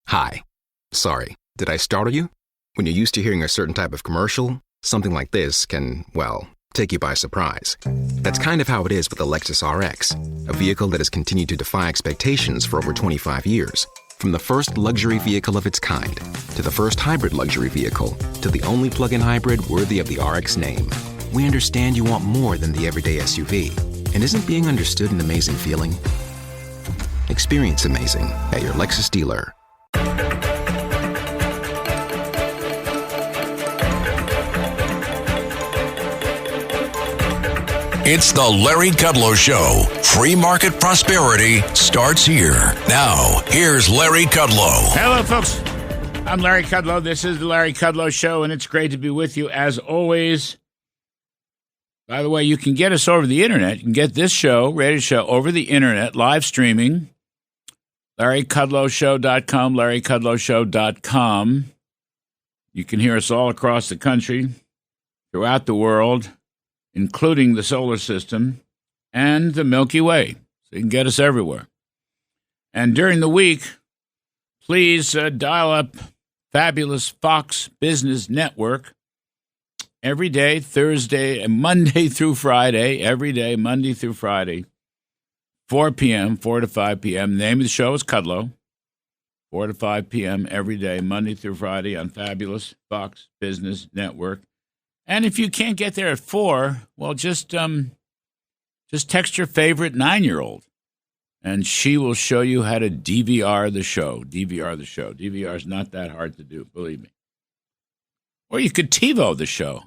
Hi. Sorry, did I startle you? When you're used to hearing a certain type of commercial, something like this can, well, take you by surprise. That's kind of how it is with the Lexus RX, a vehicle that has continued to defy expectations for over 25 years. From the first luxury vehicle of its kind, to the first hybrid luxury vehicle, to the only plug-in hybrid worthy of the RX name. We understand you want more than the everyday SUV. And isn't being understood an amazing feeling? Experience amazing at your Lexus dealer. It's the Larry Kudlow Show. Free market prosperity starts here. Now, here's Larry Kudlow. Hello, folks. I'm Larry Kudlow. This is the Larry Kudlow Show, and it's great to be with you as always. By the way, you can get us over the internet. You can get this show, radio show, over the internet, live streaming. LarryKudlowShow.com, LarryKudlowShow.com. You can hear us all across the country, throughout the world, including the solar system and the Milky Way. So you can get us everywhere. And during the week, please dial up Fabulous Fox Business Network every day, Thursday and Monday through Friday, every day, Monday through Friday, 4 p.m., 4 to 5 p.m. The name of the show is Kudlow, 4 to 5 p.m. every day, Monday through Friday on Fabulous Fox Business Network. And if you can't get there at 4, well, just text your favorite 9-year-old, and she will show you how to DVR the show. DVR the show. DVR is not that hard to do, believe me. Or you could TiVo the show.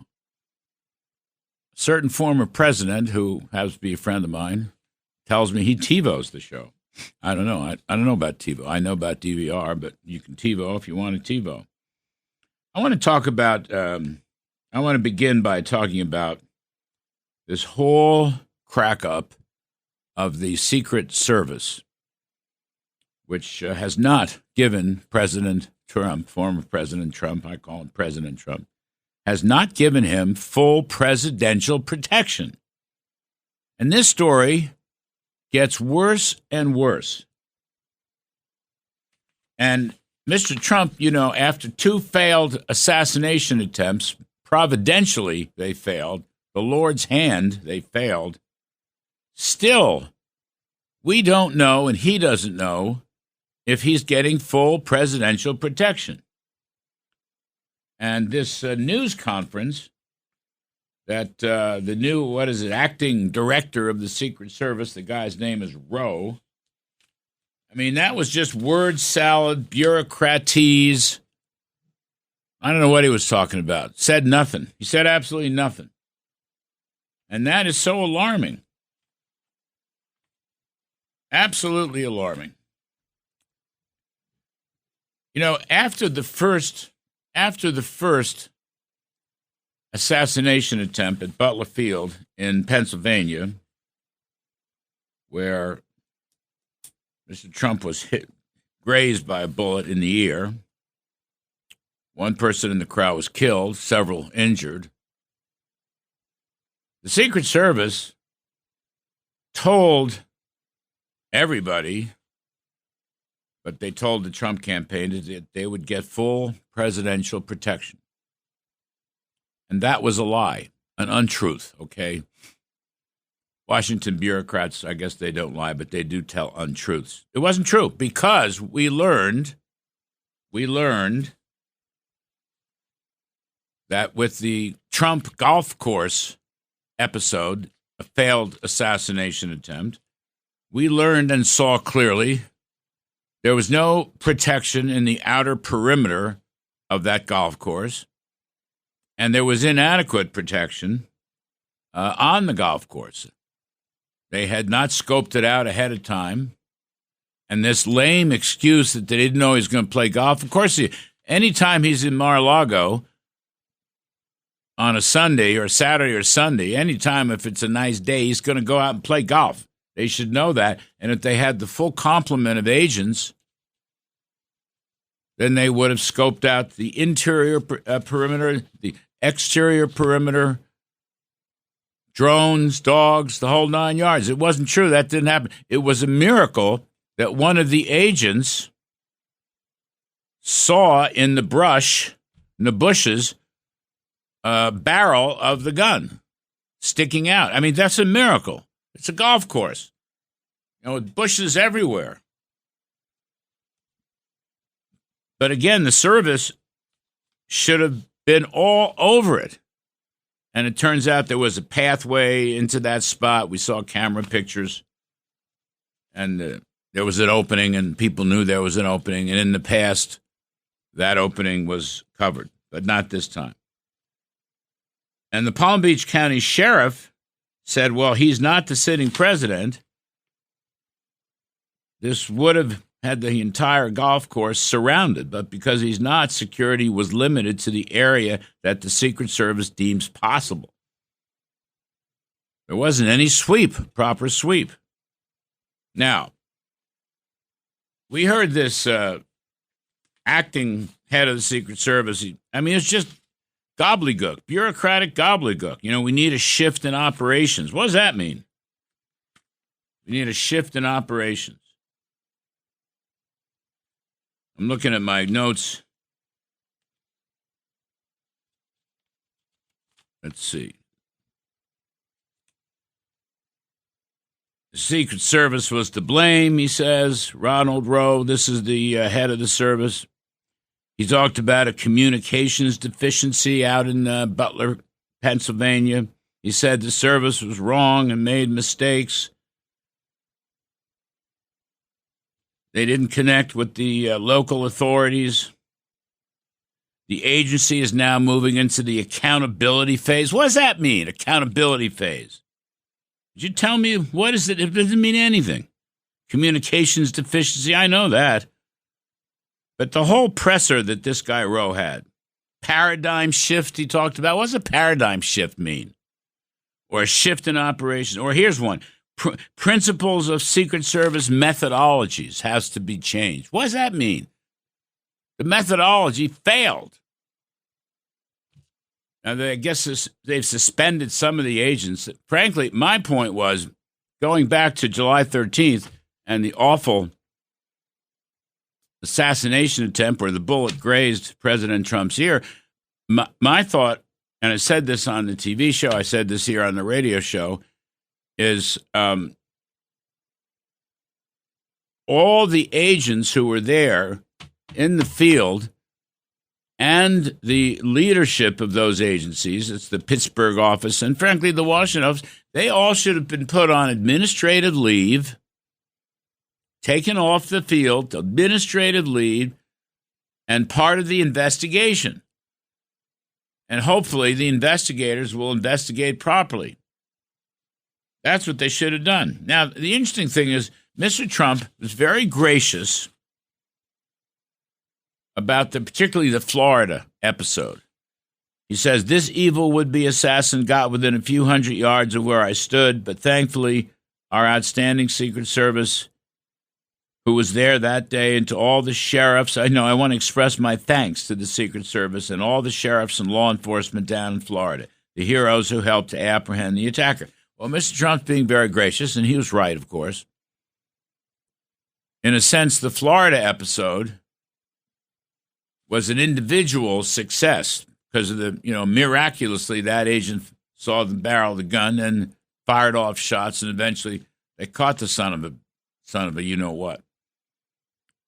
A certain former president, who happens to be a friend of mine, tells me he TiVos the show. I don't know. I don't know about TiVo. I know about DVR, but you can TiVo if you want to TiVo. I want to talk about... I want to begin by talking about this whole crack-up of the Secret Service, which has not given President Trump, former President Trump, I call him President Trump, has not given him full presidential protection. And this story gets worse and worse. And Mr. Trump, you know, after 2 failed assassination attempts, providentially, they failed. The Lord's hand, they failed. Still, we don't know, and he doesn't know, if he's getting full presidential protection. And this news conference that the new, acting director of the Secret Service, the guy's name is Rowe. I mean, that was just word salad, bureaucratese. I don't know what he was talking about. Said nothing. He said absolutely nothing. And that is so alarming. Absolutely alarming. You know, after the first assassination attempt at Butler Field in Pennsylvania, where Mr. Trump was grazed by a bullet in the ear, 1 person in the crowd was killed, several injured. The Secret Service told everybody, but they told the Trump campaign that they would get full presidential protection. And that was a lie, an untruth, okay? Washington bureaucrats, I guess they don't lie, but they do tell untruths. It wasn't true because we learned that with the Trump golf course episode, a failed assassination attempt, we learned and saw clearly there was no protection in the outer perimeter of that golf course, and there was inadequate protection on the golf course. They had not scoped it out ahead of time, and this lame excuse that they didn't know he was going to play golf. Of course, anytime he's in Mar-a-Lago, on a Sunday or Saturday or Sunday, anytime if it's a nice day, he's going to go out and play golf. They should know that. And if they had the full complement of agents, then they would have scoped out the interior perimeter, the exterior perimeter, drones, dogs, the whole 9 yards. It wasn't true. That didn't happen. It was a miracle that one of the agents saw in the brush, in the bushes, a barrel of the gun sticking out. I mean, that's a miracle. It's a golf course, with bushes everywhere. But again, the service should have been all over it. And it turns out there was a pathway into that spot. We saw camera pictures, and there was an opening, and people knew there was an opening. And in the past, that opening was covered, but not this time. And the Palm Beach County Sheriff said, well, he's not the sitting president. This would have had the entire golf course surrounded, but because he's not, security was limited to the area that the Secret Service deems possible. There wasn't any proper sweep. Now, we heard this acting head of the Secret Service. It's just gobbledygook, bureaucratic gobbledygook. We need a shift in operations. What does that mean? We need a shift in operations. I'm looking at my notes. Let's see. The Secret Service was to blame, he says. Ronald Rowe, this is the head of the service. He talked about a communications deficiency out in Butler, Pennsylvania. He said the service was wrong and made mistakes. They didn't connect with the local authorities. The agency is now moving into the accountability phase. What does that mean, accountability phase? Could you tell me, what is it? It doesn't mean anything. Communications deficiency, I know that. But the whole presser that this guy Rowe had, paradigm shift he talked about, what does a paradigm shift mean? Or a shift in operations? Or here's one. Principles of Secret Service methodologies has to be changed. What does that mean? The methodology failed. Now, I guess they've suspended some of the agents. Frankly, my point was, going back to July 13th and the awful assassination attempt where the bullet grazed President Trump's ear, my thought, and I said this on the TV show, I said this here on the radio show, is all the agents who were there in the field and the leadership of those agencies, it's the Pittsburgh office and, frankly, the Washington office, they all should have been put on administrative leave, taken off the field, administrative leave, and part of the investigation. And hopefully the investigators will investigate properly. That's what they should have done. Now, the interesting thing is, Mr. Trump was very gracious about particularly the Florida episode. He says, this evil would-be assassin got within a few hundred yards of where I stood, but thankfully our outstanding Secret Service who was there that day, and to all the sheriffs, I want to express my thanks to the Secret Service and all the sheriffs and law enforcement down in Florida, the heroes who helped to apprehend the attacker. Well, Mr. Trump's being very gracious, and he was right, of course. In a sense, the Florida episode was an individual success because of the, miraculously that agent saw the barrel of the gun and fired off shots, and eventually they caught the son of a you-know-what.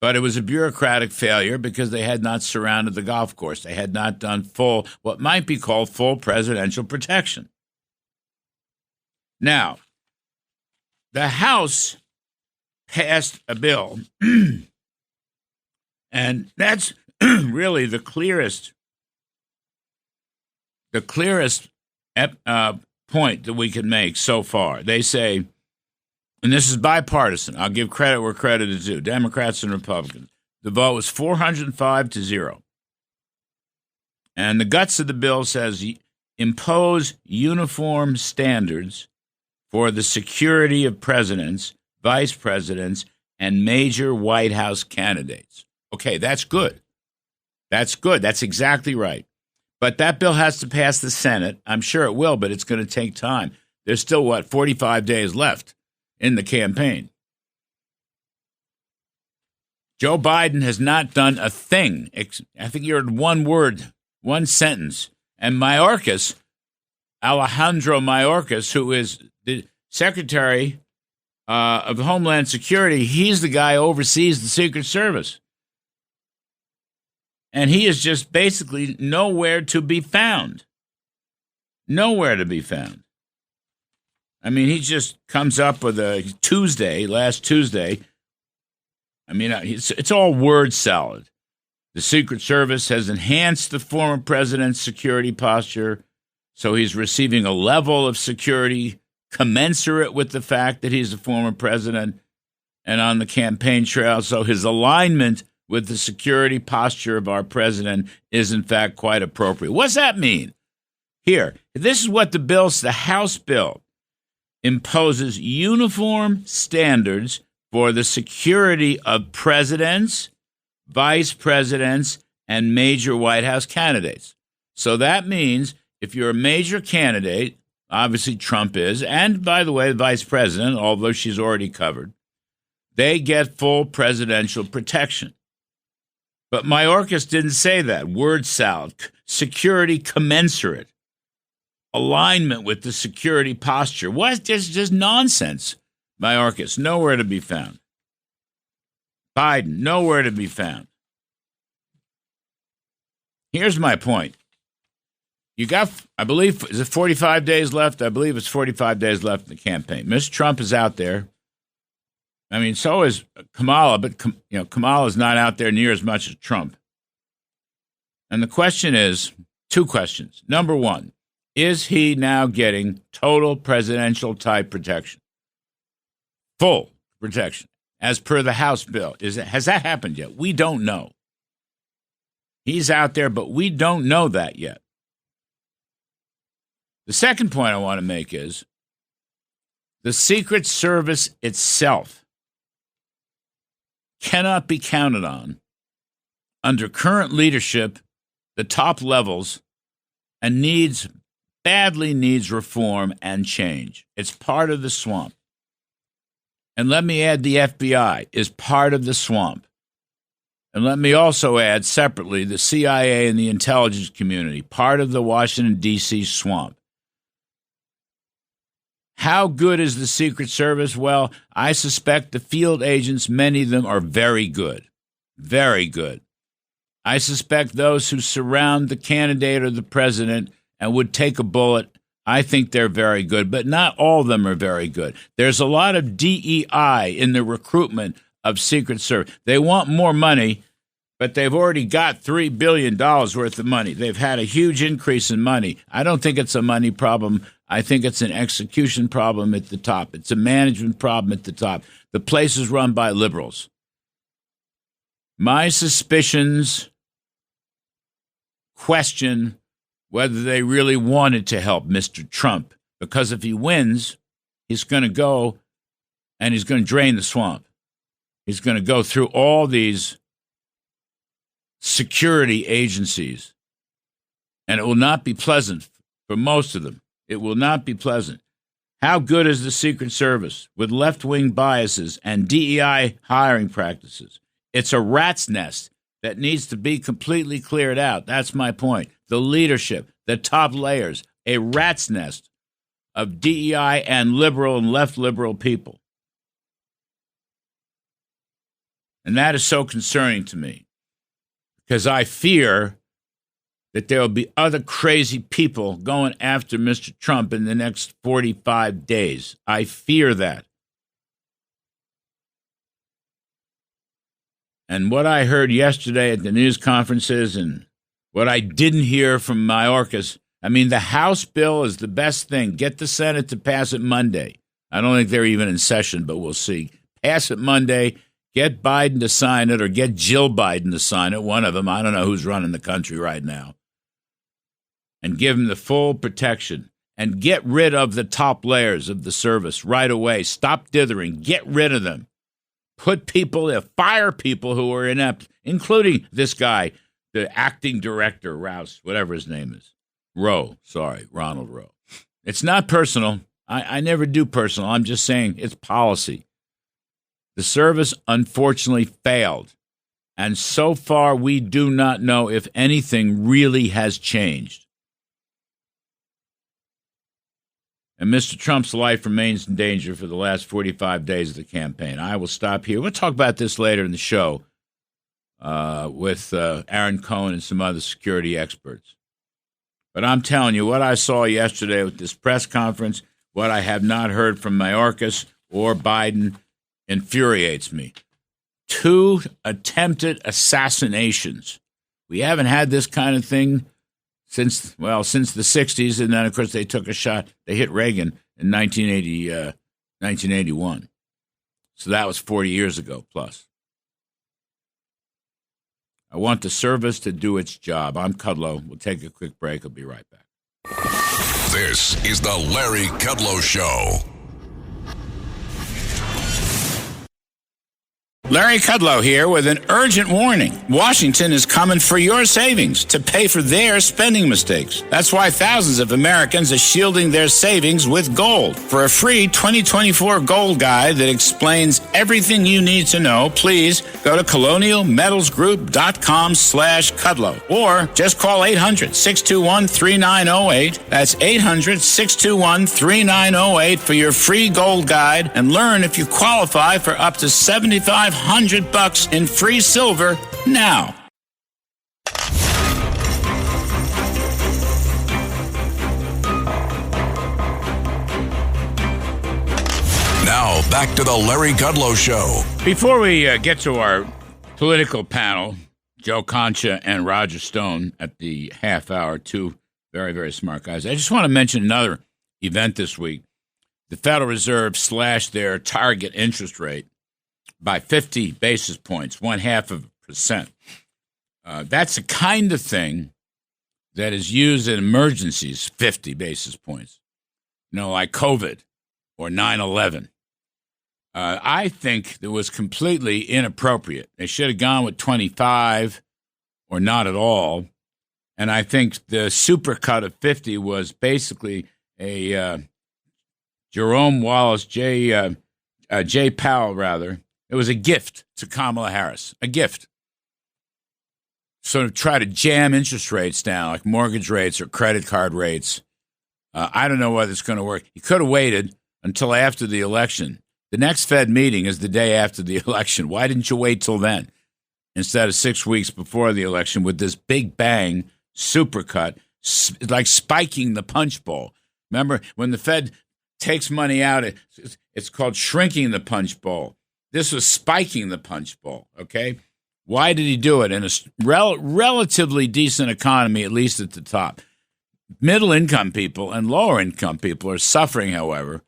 But it was a bureaucratic failure because they had not surrounded the golf course. They had not done what might be called full presidential protection. Now, the House passed a bill, and that's really the clearest point that we can make so far. They say, and this is bipartisan, I'll give credit where credit is due, Democrats and Republicans. The vote was 405-0. And the guts of the bill says impose uniform standards for the security of presidents, vice presidents, and major White House candidates. Okay, that's good. That's good. That's exactly right. But that bill has to pass the Senate. I'm sure it will, but it's going to take time. There's still, 45 days left in the campaign. Joe Biden has not done a thing. I think you heard one word, one sentence. And Mayorkas, Alejandro Mayorkas, who is the Secretary of Homeland Security, he's the guy who oversees the Secret Service. And he is just basically nowhere to be found. Nowhere to be found. I mean, he just comes up with last Tuesday. I mean, it's all word salad. The Secret Service has enhanced the former president's security posture, so he's receiving a level of security commensurate with the fact that he's a former president and on the campaign trail. So his alignment with the security posture of our president is, in fact, quite appropriate. What's that mean? Here, this is what the House bill imposes uniform standards for the security of presidents, vice presidents, and major White House candidates. So that means if you're a major candidate, obviously Trump is, and by the way, the vice president, although she's already covered, they get full presidential protection. But Mayorkas didn't say that. Word salad, security commensurate. Alignment with the security posture. What? Just nonsense. Mayorkas, nowhere to be found. Biden, nowhere to be found. Here's my point. You got, I believe, is it 45 days left? I believe it's 45 days left in the campaign. Mr. Trump is out there. I mean, so is Kamala, but Kamala's not out there near as much as Trump. And the question is, two questions. Number one, is he now getting total presidential type protection? Full protection, as per the House bill. Has that happened yet? We don't know. He's out there, but we don't know that yet. The second point I want to make is the Secret Service itself cannot be counted on under current leadership, the top levels, and badly needs reform and change. It's part of the swamp. And let me add the FBI is part of the swamp. And let me also add separately the CIA and the intelligence community, part of the Washington, D.C. swamp. How good is the Secret Service? Well, I suspect the field agents, many of them are very good. Very good. I suspect those who surround the candidate or the president and would take a bullet, I think they're very good, but not all of them are very good. There's a lot of DEI in the recruitment of Secret Service. They want more money, but they've already got $3 billion worth of money. They've had a huge increase in money. I don't think it's a money problem. I think it's an execution problem at the top. It's a management problem at the top. The place is run by liberals. My suspicions question whether they really wanted to help Mr. Trump, because if he wins, he's going to go and he's going to drain the swamp. He's going to go through all these security agencies, and it will not be pleasant for most of them. It will not be pleasant. How good is the Secret Service with left-wing biases and DEI hiring practices? It's a rat's nest that needs to be completely cleared out. That's my point. The leadership, the top layers, a rat's nest of DEI and liberal and left liberal people. And that is so concerning to me because I fear that there will be other crazy people going after Mr. Trump in the next 45 days. I fear that. And what I heard yesterday at the news conferences and what I didn't hear from Mayorkas, I mean, the House bill is the best thing. Get the Senate to pass it Monday. I don't think they're even in session, but we'll see. Pass it Monday. Get Biden to sign it or get Jill Biden to sign it, one of them. I don't know who's running the country right now. And give them the full protection. And get rid of the top layers of the service right away. Stop dithering. Get rid of them. Put people there. Fire people who are inept, including this guy, the acting director, Rouse, whatever his name is. Ronald Rowe. It's not personal. I never do personal. I'm just saying it's policy. The service, unfortunately, failed. And so far, we do not know if anything really has changed. And Mr. Trump's life remains in danger for the last 45 days of the campaign. I will stop here. We'll talk about this later in the show with Aaron Cohen and some other security experts. But I'm telling you, what I saw yesterday with this press conference, what I have not heard from Mayorkas or Biden infuriates me. 2 attempted assassinations. We haven't had this kind of thing since the 60s, and then, of course, they took a shot. They hit Reagan in 1981. So that was 40 years ago plus. I want the service to do its job. I'm Kudlow. We'll take a quick break. I'll be right back. This is the Larry Kudlow Show. Larry Kudlow here with an urgent warning. Washington is coming for your savings to pay for their spending mistakes. That's why thousands of Americans are shielding their savings with gold. For a free 2024 gold guide that explains everything you need to know, please go to colonialmetalsgroup.com/Kudlow or just call 800-621-3908. That's 800-621-3908 for your free gold guide and learn if you qualify for up to $7,500 in free silver now. Now, back to the Larry Kudlow Show. Before we get to our political panel, Joe Concha and Roger Stone at the half hour, 2 very, very smart guys, I just want to mention another event this week. The Federal Reserve slashed their target interest rate by 50 basis points, 0.5%. That's the kind of thing that is used in emergencies, 50 basis points, like COVID or 9/11. I think it was completely inappropriate. They should have gone with 25 or not at all. And I think the supercut of 50 was basically a Jerome Wallace, Jay Powell, rather. It was a gift to Kamala Harris, a gift. So to try to jam interest rates down, like mortgage rates or credit card rates, I don't know whether it's going to work. You could have waited until after the election. The next Fed meeting is the day after the election. Why didn't you wait till then instead of 6 weeks before the election with this big bang supercut, like spiking the punch bowl? Remember, when the Fed takes money out, it's called shrinking the punch bowl. This was spiking the punch bowl, okay? Why did he do it? In a relatively decent economy, at least at the top. Middle-income people and lower-income people are suffering, however,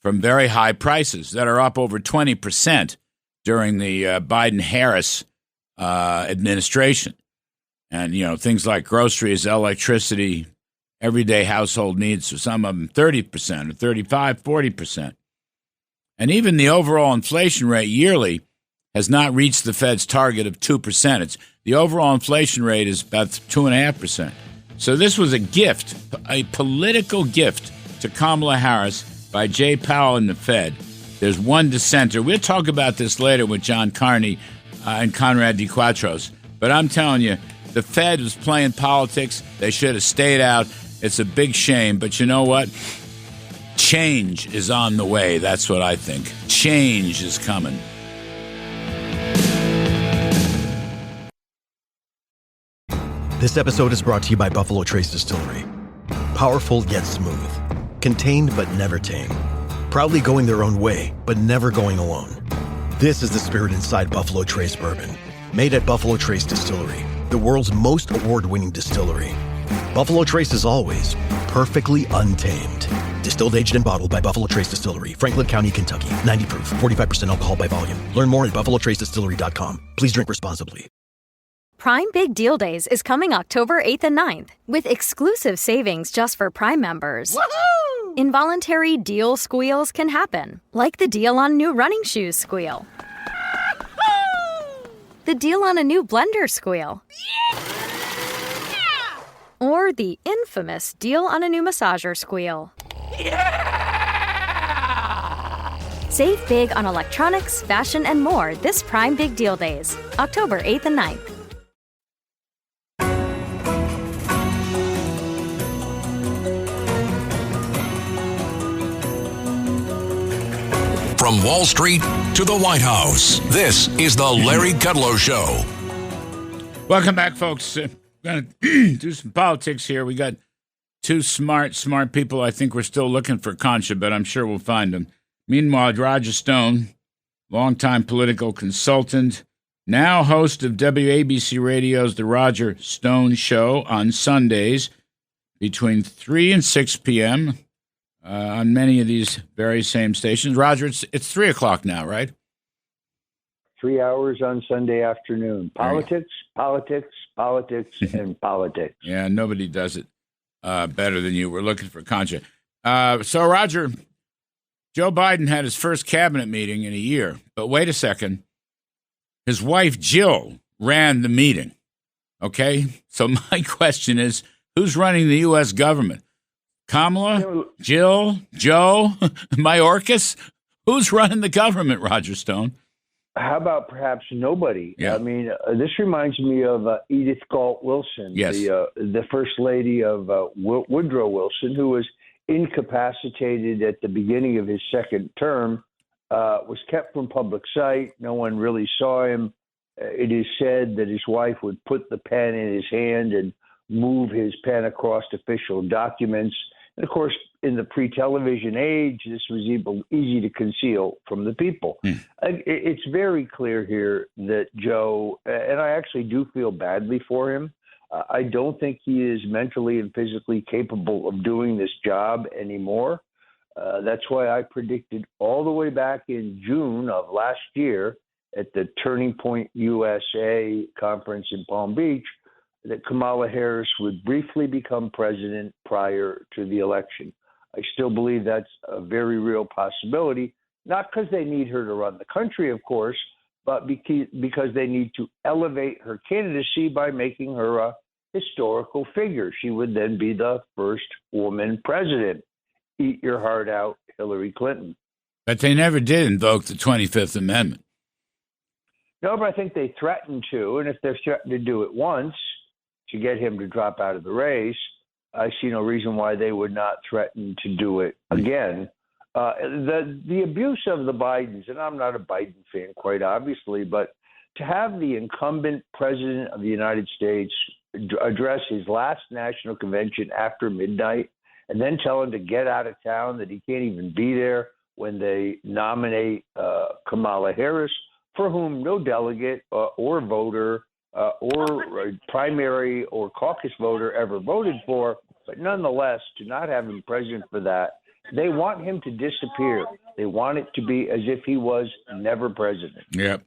from very high prices that are up over 20% during the Biden-Harris administration. And, things like groceries, electricity, everyday household needs, for some of them 30% or 35, 40%. And even the overall inflation rate yearly has not reached the Fed's target of 2%. The overall inflation rate is about 2.5%. So this was a gift, a political gift to Kamala Harris by Jay Powell and the Fed. There's one dissenter. We'll talk about this later with John Carney and Conrad DeQuatros. But I'm telling you, the Fed was playing politics. They should have stayed out. It's a big shame. But you know what? Change is on the way. That's what I think. Change is coming. This episode is brought to you by Buffalo Trace Distillery. Powerful yet smooth. Contained but never tame. Proudly going their own way, but never going alone. This is the spirit inside Buffalo Trace Bourbon. Made at Buffalo Trace Distillery, the world's most award-winning distillery. Buffalo Trace is always perfectly untamed. Distilled, aged, and bottled by Buffalo Trace Distillery, Franklin County, Kentucky. 90 proof, 45% alcohol by volume. Learn more at buffalotracedistillery.com. Please drink responsibly. Prime Big Deal Days is coming October 8th and 9th with exclusive savings just for Prime members. Woohoo! Involuntary deal squeals can happen, like the deal on new running shoes squeal. The deal on a new blender squeal. Yeah! Or the infamous deal on a new massager squeal. Yeah! Save big on electronics, fashion, and more this Prime Big Deal Days, October 8th and 9th. From Wall Street to the White House, this is the Larry Kudlow Show. Welcome back, folks. Going to do some politics here. We got two smart people. I think we're still looking for Concha, but I'm sure we'll find them. Meanwhile, Roger Stone, longtime political consultant, now host of WABC Radio's The Roger Stone Show on Sundays between 3 and 6 p.m., on many of these very same stations. Roger, it's 3 o'clock now, right? 3 hours on Sunday afternoon. Politics, and politics. Yeah, nobody does it better than you. We're looking for Concha. So, Roger, Joe Biden had his first cabinet meeting in a year. But wait a second. His wife, Jill, ran the meeting. Okay? So my question is, who's running the U.S. government? Kamala, Jill, Joe, Mayorkas? Who's running the government, Roger Stone? How about perhaps nobody? Yeah. I mean, this reminds me of Edith Galt Wilson, yes, the first lady of Woodrow Wilson, who was incapacitated at the beginning of his second term, was kept from public sight. No one really saw him. It is said that his wife would put the pen in his hand and move his pen across official documents. And of course, in the pre-television age, this was easy to conceal from the people. It's very clear here that Joe, and I actually do feel badly for him, I don't think he is mentally and physically capable of doing this job anymore. That's why I predicted all the way back in June of last year at the Turning Point USA conference in Palm Beach that Kamala Harris would briefly become president prior to the election. I still believe that's a very real possibility, not because they need her to run the country, of course, but because they need to elevate her candidacy by making her a historical figure. She would then be the first woman president. Eat your heart out, Hillary Clinton. But they never did invoke the 25th Amendment. No, but I think they threatened to, and if they're threatened to do it once to get him to drop out of the race, I see no reason why they would not threaten to do it again. The abuse of the Bidens, and I'm not a Biden fan, quite obviously, but to have the incumbent president of the United States address his last national convention after midnight and then tell him to get out of town, that he can't even be there when they nominate Kamala Harris, for whom no delegate or voter or primary or caucus voter ever voted for, but nonetheless, to not have him president for that, they want him to disappear. They want it to be as if he was never president. Yep.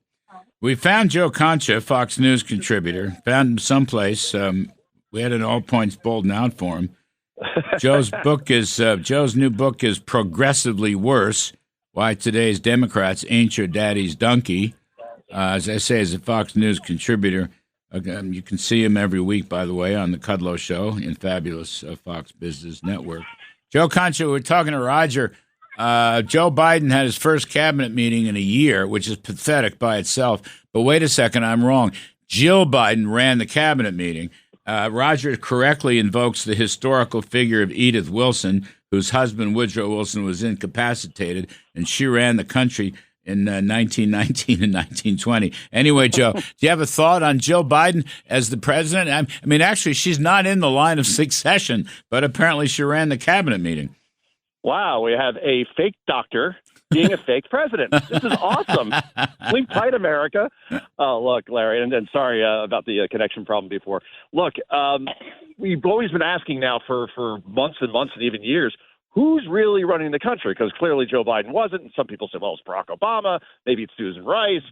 We found Joe Concha, Fox News contributor, found him someplace. We had an all points bolden out for him. Joe's new book is Progressively Worse: Why Today's Democrats Ain't Your Daddy's Donkey. As I say, as a Fox News contributor, you can see him every week, by the way, on the Kudlow Show in fabulous Fox Business Network. Joe Concha, we're talking to Roger. Joe Biden had his first cabinet meeting in a year, which is pathetic by itself. But wait a second, I'm wrong. Jill Biden ran the cabinet meeting. Roger correctly invokes the historical figure of Edith Wilson, whose husband, Woodrow Wilson, was incapacitated, and she ran the country in 1919 and 1920. Anyway, Joe, do you have a thought on Jill Biden as the president? I mean, actually, she's not in the line of succession, but apparently she ran the cabinet meeting. Wow, we have a fake doctor being a fake president. This is awesome. Sleep tight, America. Oh, look, Larry, and sorry about the connection problem before. Look, we've always been asking now for months and months and even years, who's really running the country? Because clearly Joe Biden wasn't. And some people say, well, it's Barack Obama. Maybe it's Susan Rice.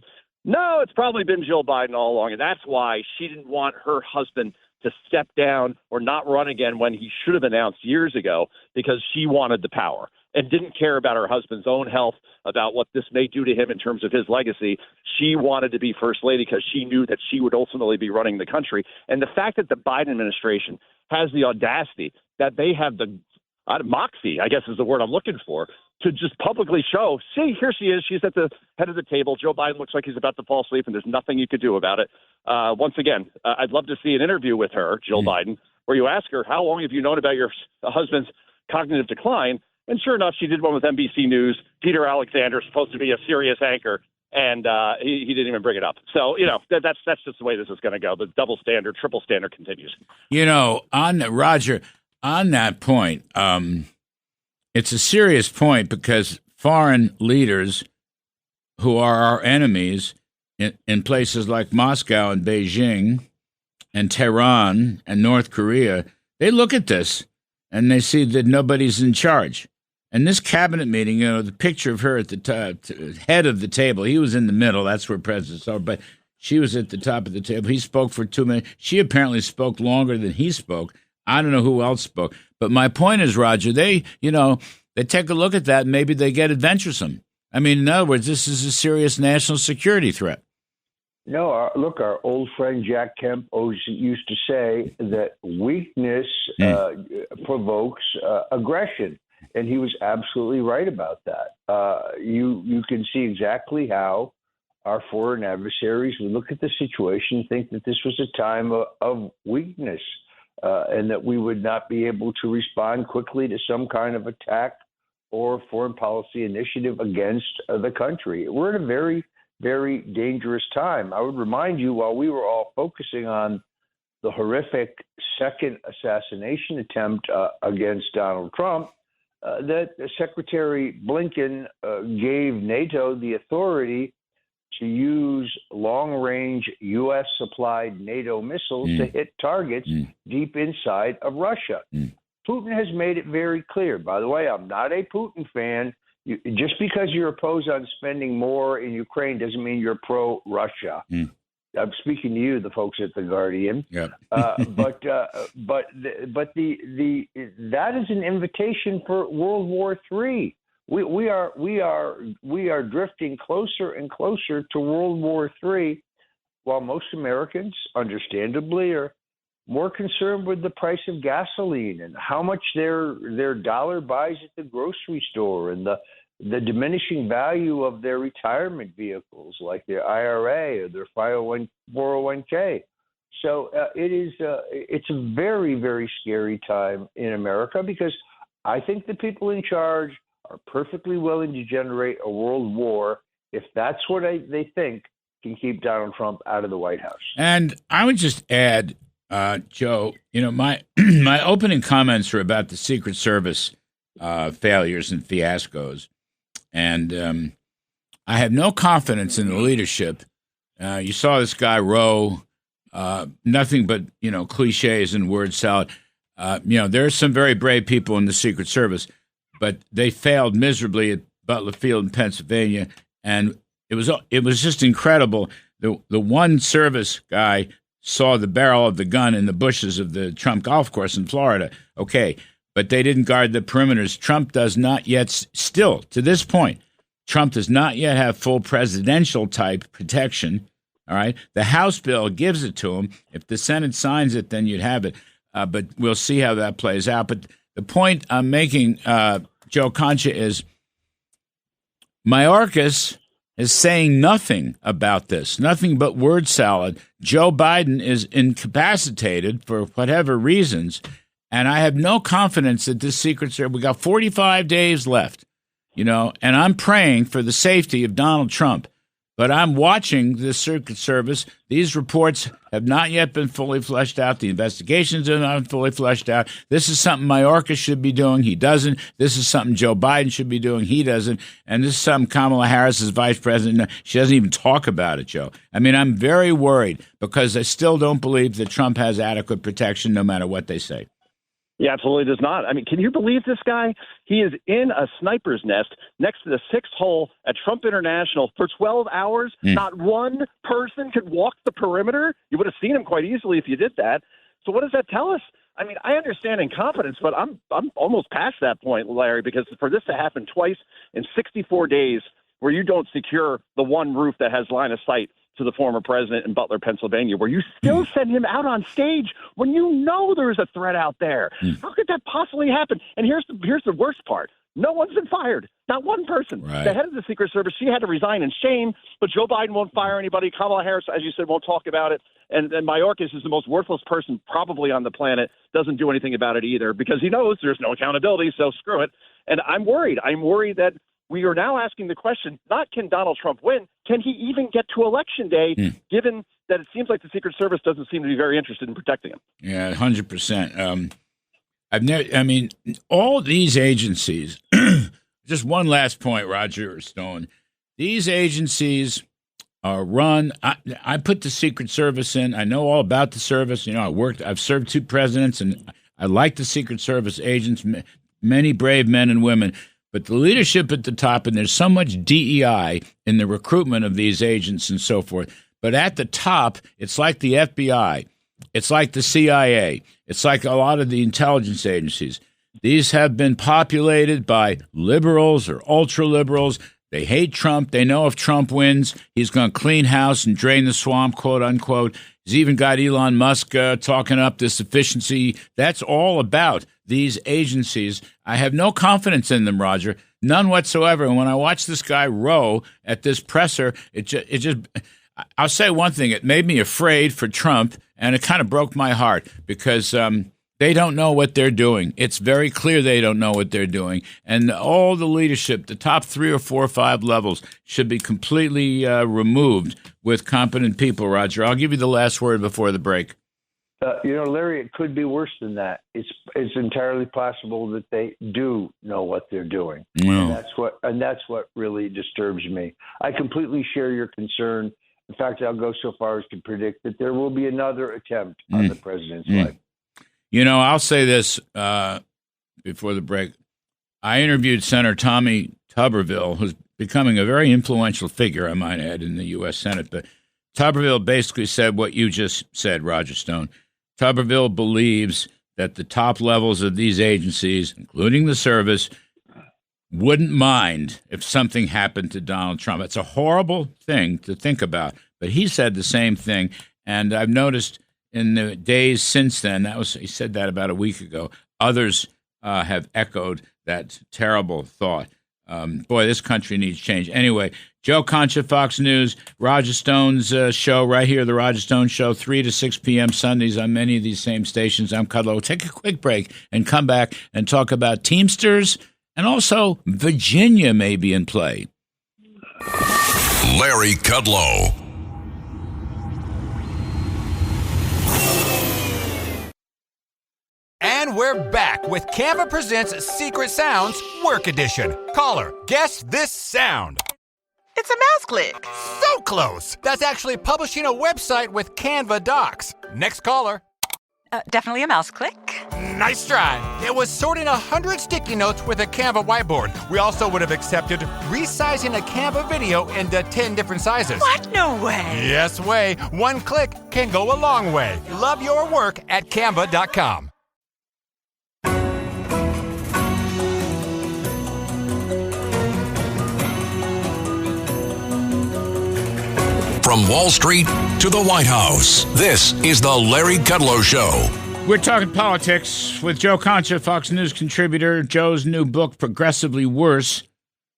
No, it's probably been Jill Biden all along. And that's why she didn't want her husband to step down or not run again when he should have announced years ago, because she wanted the power and didn't care about her husband's own health, about what this may do to him in terms of his legacy. She wanted to be first lady because she knew that she would ultimately be running the country. And the fact that the Biden administration has the audacity, that they have the moxie, I guess is the word I'm looking for, to just publicly show, see, here she is. She's at the head of the table. Joe Biden looks like he's about to fall asleep, and there's nothing you could do about it. Once again, I'd love to see an interview with her, Jill Biden, where you ask her, how long have you known about your husband's cognitive decline? And sure enough, she did one with NBC News. Peter Alexander, supposed to be a serious anchor, and he didn't even bring it up. So, that's just the way this is going to go. The double standard, triple standard continues. Roger, on that point, it's a serious point because foreign leaders who are our enemies in places like Moscow and Beijing and Tehran and North Korea, they look at this and they see that nobody's in charge. And this cabinet meeting, the picture of her at the head of the table, he was in the middle. That's where President saw her, but she was at the top of the table. He spoke for 2 minutes. She apparently spoke longer than he spoke. I don't know who else spoke. But my point is, Roger, they take a look at that and maybe they get adventuresome. I mean, in other words, this is a serious national security threat. No, our old friend Jack Kemp always used to say that weakness provokes aggression. And he was absolutely right about that. You can see exactly how our foreign adversaries would look at the situation and think that this was a time of weakness and that we would not be able to respond quickly to some kind of attack or foreign policy initiative against the country. We're in a very, very dangerous time. I would remind you, while we were all focusing on the horrific second assassination attempt against Donald Trump, that Secretary Blinken gave NATO the authority to use long-range U.S.-supplied NATO missiles to hit targets deep inside of Russia. Putin has made it very clear. By the way, I'm not a Putin fan. Just because you're opposed on spending more in Ukraine doesn't mean you're pro-Russia. I'm speaking to you, the folks at the Guardian. Yep. But that is an invitation for World War III. We are drifting closer and closer to World War III, while most Americans, understandably, are more concerned with the price of gasoline and how much their dollar buys at the grocery store and the diminishing value of their retirement vehicles, like their IRA or their 401k. So it's a very, very scary time in America because I think the people in charge are perfectly willing to generate a world war if that's what they think can keep Donald Trump out of the White House. And I would just add, Joe, my my opening comments were about the Secret Service failures and fiascos. And I have no confidence in the leadership. You saw this guy Rowe, nothing but, cliches and word salad. There are some very brave people in the Secret Service, but they failed miserably at Butler Field in Pennsylvania. And it was just incredible. The one service guy saw the barrel of the gun in the bushes of the Trump golf course in Florida. Okay. But they didn't guard the perimeters. Trump does not yet, still to this point, Trump does not yet have full presidential type protection. All right. The House bill gives it to him. If the Senate signs it, then you'd have it. But we'll see how that plays out. But the point I'm making, Joe Concha, is Mayorkas is saying nothing about this, nothing but word salad. Joe Biden is incapacitated for whatever reasons. And I have no confidence that this Secret Service, we got 45 days left, and I'm praying for the safety of Donald Trump. But I'm watching the Secret Service. These reports have not yet been fully fleshed out. The investigations are not fully fleshed out. This is something Mayorkas should be doing. He doesn't. This is something Joe Biden should be doing. He doesn't. And this is something Kamala Harris is vice president. She doesn't even talk about it, Joe. I mean, I'm very worried because I still don't believe that Trump has adequate protection no matter what they say. He absolutely does not. I mean, can you believe this guy? He is in a sniper's nest next to the sixth hole at Trump International for 12 hours. Not one person could walk the perimeter. You would have seen him quite easily if you did that. So what does that tell us? I mean, I understand incompetence, but I'm almost past that point, Larry, because for this to happen twice in 64 days where you don't secure the one roof that has line of sight to the former president in Butler, Pennsylvania, where you still send him out on stage when you know there is a threat out there. How could that possibly happen? And here's the worst part. No one's been fired. Not one person. Right. The head of the Secret Service, she had to resign in shame, but Joe Biden won't fire anybody. Kamala Harris, as you said, won't talk about it. And Mayorkas is the most worthless person probably on the planet, doesn't do anything about it either because he knows there's no accountability, so screw it. And I'm worried. I'm worried that we are now asking the question, not can Donald Trump win, can he even get to Election Day, given that it seems like the Secret Service doesn't seem to be very interested in protecting him. Yeah, 100%. All these agencies, just one last point, Roger Stone. These agencies are run. I put the Secret Service in. I know all about the service. I've served 2 presidents, and I like the Secret Service agents, many brave men and women. But the leadership at the top, and there's so much DEI in the recruitment of these agents and so forth. But at the top, it's like the FBI. It's like the CIA. It's like a lot of the intelligence agencies. These have been populated by liberals or ultra-liberals. They hate Trump. They know if Trump wins, he's going to clean house and drain the swamp, quote unquote. He's even got Elon Musk talking up this efficiency. That's all about these agencies. I have no confidence in them, Roger. None whatsoever. And when I watch this guy row at this presser, it just I'll say one thing. It made me afraid for Trump, and it kind of broke my heart because they don't know what they're doing. It's very clear they don't know what they're doing. And all the leadership, the top 3 or 4 or 5 levels, should be completely removed with competent people, Roger. I'll give you the last word before the break. Larry, it could be worse than that. It's entirely possible that they do know what they're doing. No. And that's what really disturbs me. I completely share your concern. In fact, I'll go so far as to predict that there will be another attempt on the president's life. I'll say this before the break. I interviewed Senator Tommy Tuberville, who's becoming a very influential figure, I might add, in the U.S. Senate. But Tuberville basically said what you just said, Roger Stone. Tuberville believes that the top levels of these agencies, including the service, wouldn't mind if something happened to Donald Trump. It's a horrible thing to think about, but he said the same thing. And I've noticed in the days since then, he said that about a week ago, others have echoed that terrible thought. Boy, this country needs change. Anyway, Joe Concha, Fox News, Roger Stone's show right here, The Roger Stone Show, 3 to 6 p.m. Sundays on many of these same stations. I'm Kudlow. We'll take a quick break and come back and talk about Teamsters, and also Virginia may be in play. Larry Kudlow. And we're back with Canva Presents Secret Sounds Work Edition. Caller, guess this sound. It's a mouse click. So close. That's actually publishing a website with Canva Docs. Next caller. Definitely a mouse click. Nice try. It was sorting 100 sticky notes with a Canva whiteboard. We also would have accepted resizing a Canva video into 10 different sizes. What? No way. Yes way. One click can go a long way. Love your work at canva.com. From Wall Street to the White House, this is the Larry Kudlow Show. We're talking politics with Joe Concha, Fox News contributor. Joe's new book, Progressively Worse.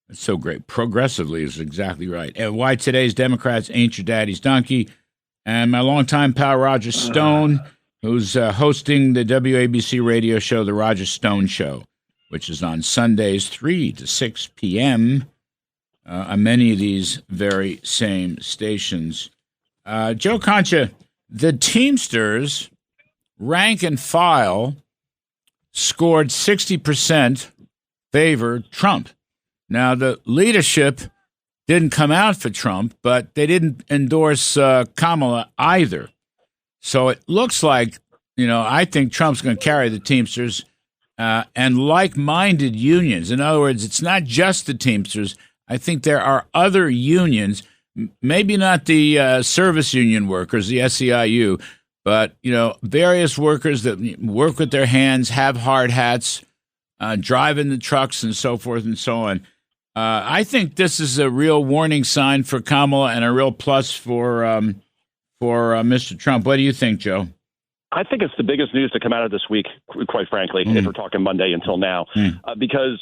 That's so great. Progressively is exactly right. And why today's Democrats ain't your daddy's donkey. And my longtime pal, Roger Stone, who's hosting the WABC radio show, The Roger Stone Show, which is on Sundays, 3 to 6 p.m., on many of these very same stations. Joe Concha, the Teamsters rank and file scored 60% favor Trump. Now, the leadership didn't come out for Trump, but they didn't endorse Kamala either. So it looks like, I think Trump's going to carry the Teamsters and like-minded unions. In other words, it's not just the Teamsters. I think there are other unions, maybe not the service union workers, the SEIU, but, various workers that work with their hands, have hard hats, driving the trucks and so forth and so on. I think this is a real warning sign for Kamala and a real plus for Mr. Trump. What do you think, Joe? I think it's the biggest news to come out of this week, quite frankly, if we're talking Monday until now, because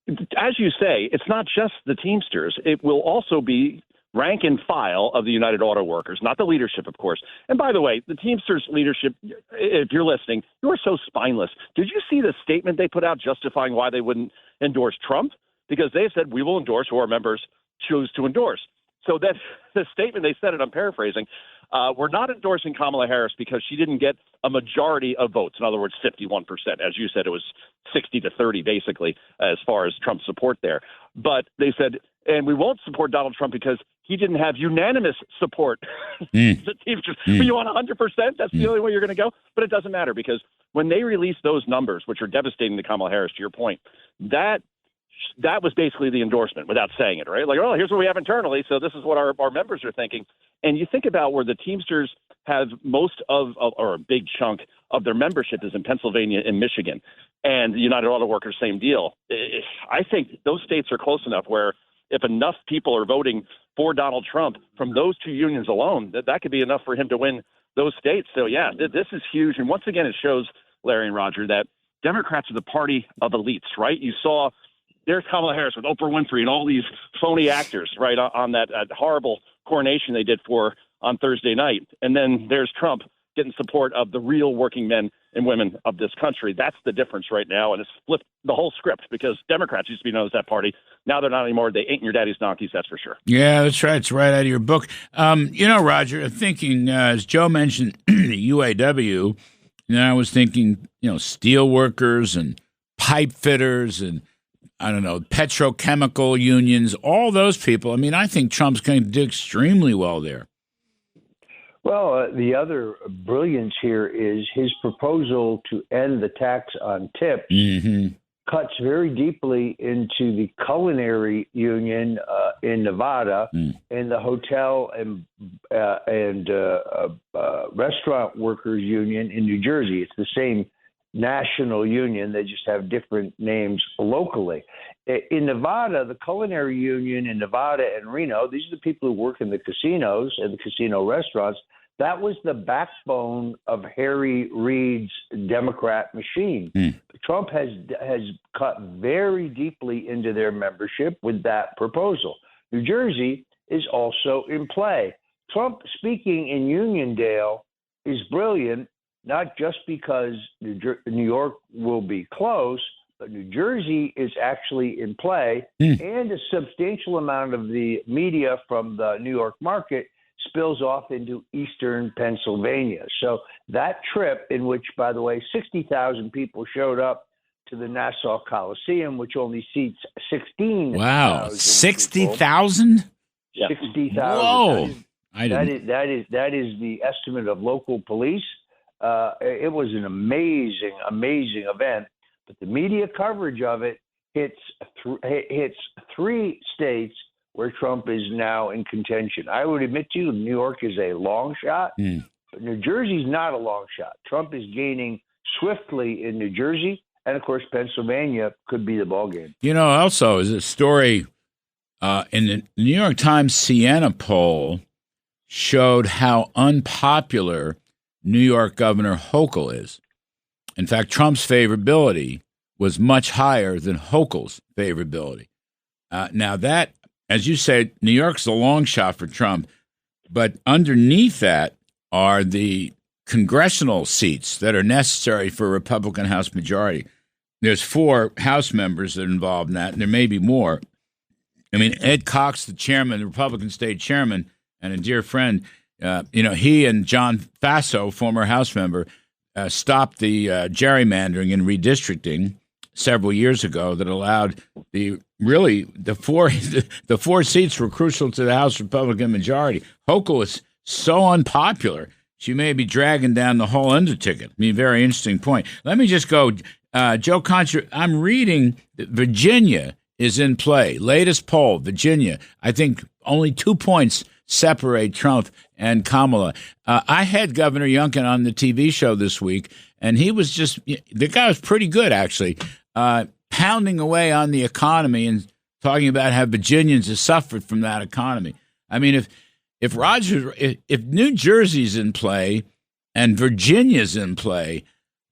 as you say, it's not just the Teamsters. It will also be rank and file of the United Auto Workers, not the leadership, of course. And by the way, the Teamsters leadership, if you're listening, you are so spineless. Did you see the statement they put out justifying why they wouldn't endorse Trump? Because they said, we will endorse who our members choose to endorse. So that the statement they said, and I'm paraphrasing, we're not endorsing Kamala Harris because she didn't get a majority of votes. In other words, 51%. As you said, it was 60 to 30, basically, as far as Trump's support there. But they said, and we won't support Donald Trump because he didn't have unanimous support. The Teamsters, but you want 100%? That's the only way you're going to go? But it doesn't matter because when they release those numbers, which are devastating to Kamala Harris, to your point, that was basically the endorsement without saying it, right? Like, oh, here's what we have internally, so this is what our members are thinking. And you think about where the Teamsters have most of, or a big chunk of their membership is in Pennsylvania and Michigan. And the United Auto Workers, same deal. I think those states are close enough where if enough people are voting for Donald Trump from those two unions alone, that could be enough for him to win those states. So, yeah, this is huge. And once again, it shows, Larry and Roger, that Democrats are the party of elites, right? You saw there's Kamala Harris with Oprah Winfrey and all these phony actors, right, on that horrible coronation they did for on Thursday night. And then there's Trump getting support of the real working men and women of this country. That's the difference right now. And it's flipped the whole script because Democrats used to be known as that party. Now they're not anymore. They ain't your daddy's donkeys, that's for sure. Yeah, that's right. It's right out of your book. Roger, thinking, as Joe mentioned, the UAW, I was thinking, steel workers and pipe fitters and I don't know, petrochemical unions, all those people. I mean, I think Trump's going to do extremely well there. Well, the other brilliance here is his proposal to end the tax on tips cuts very deeply into the culinary union in Nevada and the hotel and restaurant workers union in New Jersey. It's the same national union. They just have different names locally. In Nevada, the culinary union in Nevada and Reno, these are the people who work in the casinos and the casino restaurants. That was the backbone of Harry Reid's Democrat machine. Trump has cut very deeply into their membership with that proposal. New Jersey is also in play. Trump speaking in Uniondale is brilliant, not just because New York will be close, but New Jersey is actually in play, and a substantial amount of the media from the New York market spills off into eastern Pennsylvania. So that trip, in which, by the way, 60,000 people showed up to the Nassau Coliseum, which only seats 16,000. Wow, 60,000? Yeah. 60,000. Whoa. That is the estimate of local police. It was an amazing event, but the media coverage of it hits three states where Trump is now in contention. I would admit to you, New York is a long shot, but New Jersey's not a long shot. Trump is gaining swiftly in New Jersey, and of course, Pennsylvania could be the ballgame. Also, is a story in the New York Times Siena poll showed how unpopular New York Governor Hochul is. In fact, Trump's favorability was much higher than Hochul's favorability. Now that, as you said, New York's a long shot for Trump, but underneath that are the congressional seats that are necessary for a Republican House majority. There's 4 House members that are involved in that, and there may be more. I mean, Ed Cox, the chairman, the Republican state chairman, and a dear friend, he and John Faso, former House member, stopped the gerrymandering and redistricting several years ago that allowed the 4 seats were crucial to the House Republican majority. Hochul is so unpopular, she may be dragging down the whole underticket. I mean, very interesting point. Let me just go, Joe Contra, I'm reading that Virginia is in play. Latest poll, Virginia. I think only 2 points separate Trump and Kamala. I had Governor Youngkin on the TV show this week, and he was the guy was pretty good, actually, pounding away on the economy and talking about how Virginians have suffered from that economy. I mean, if New Jersey's in play and Virginia's in play,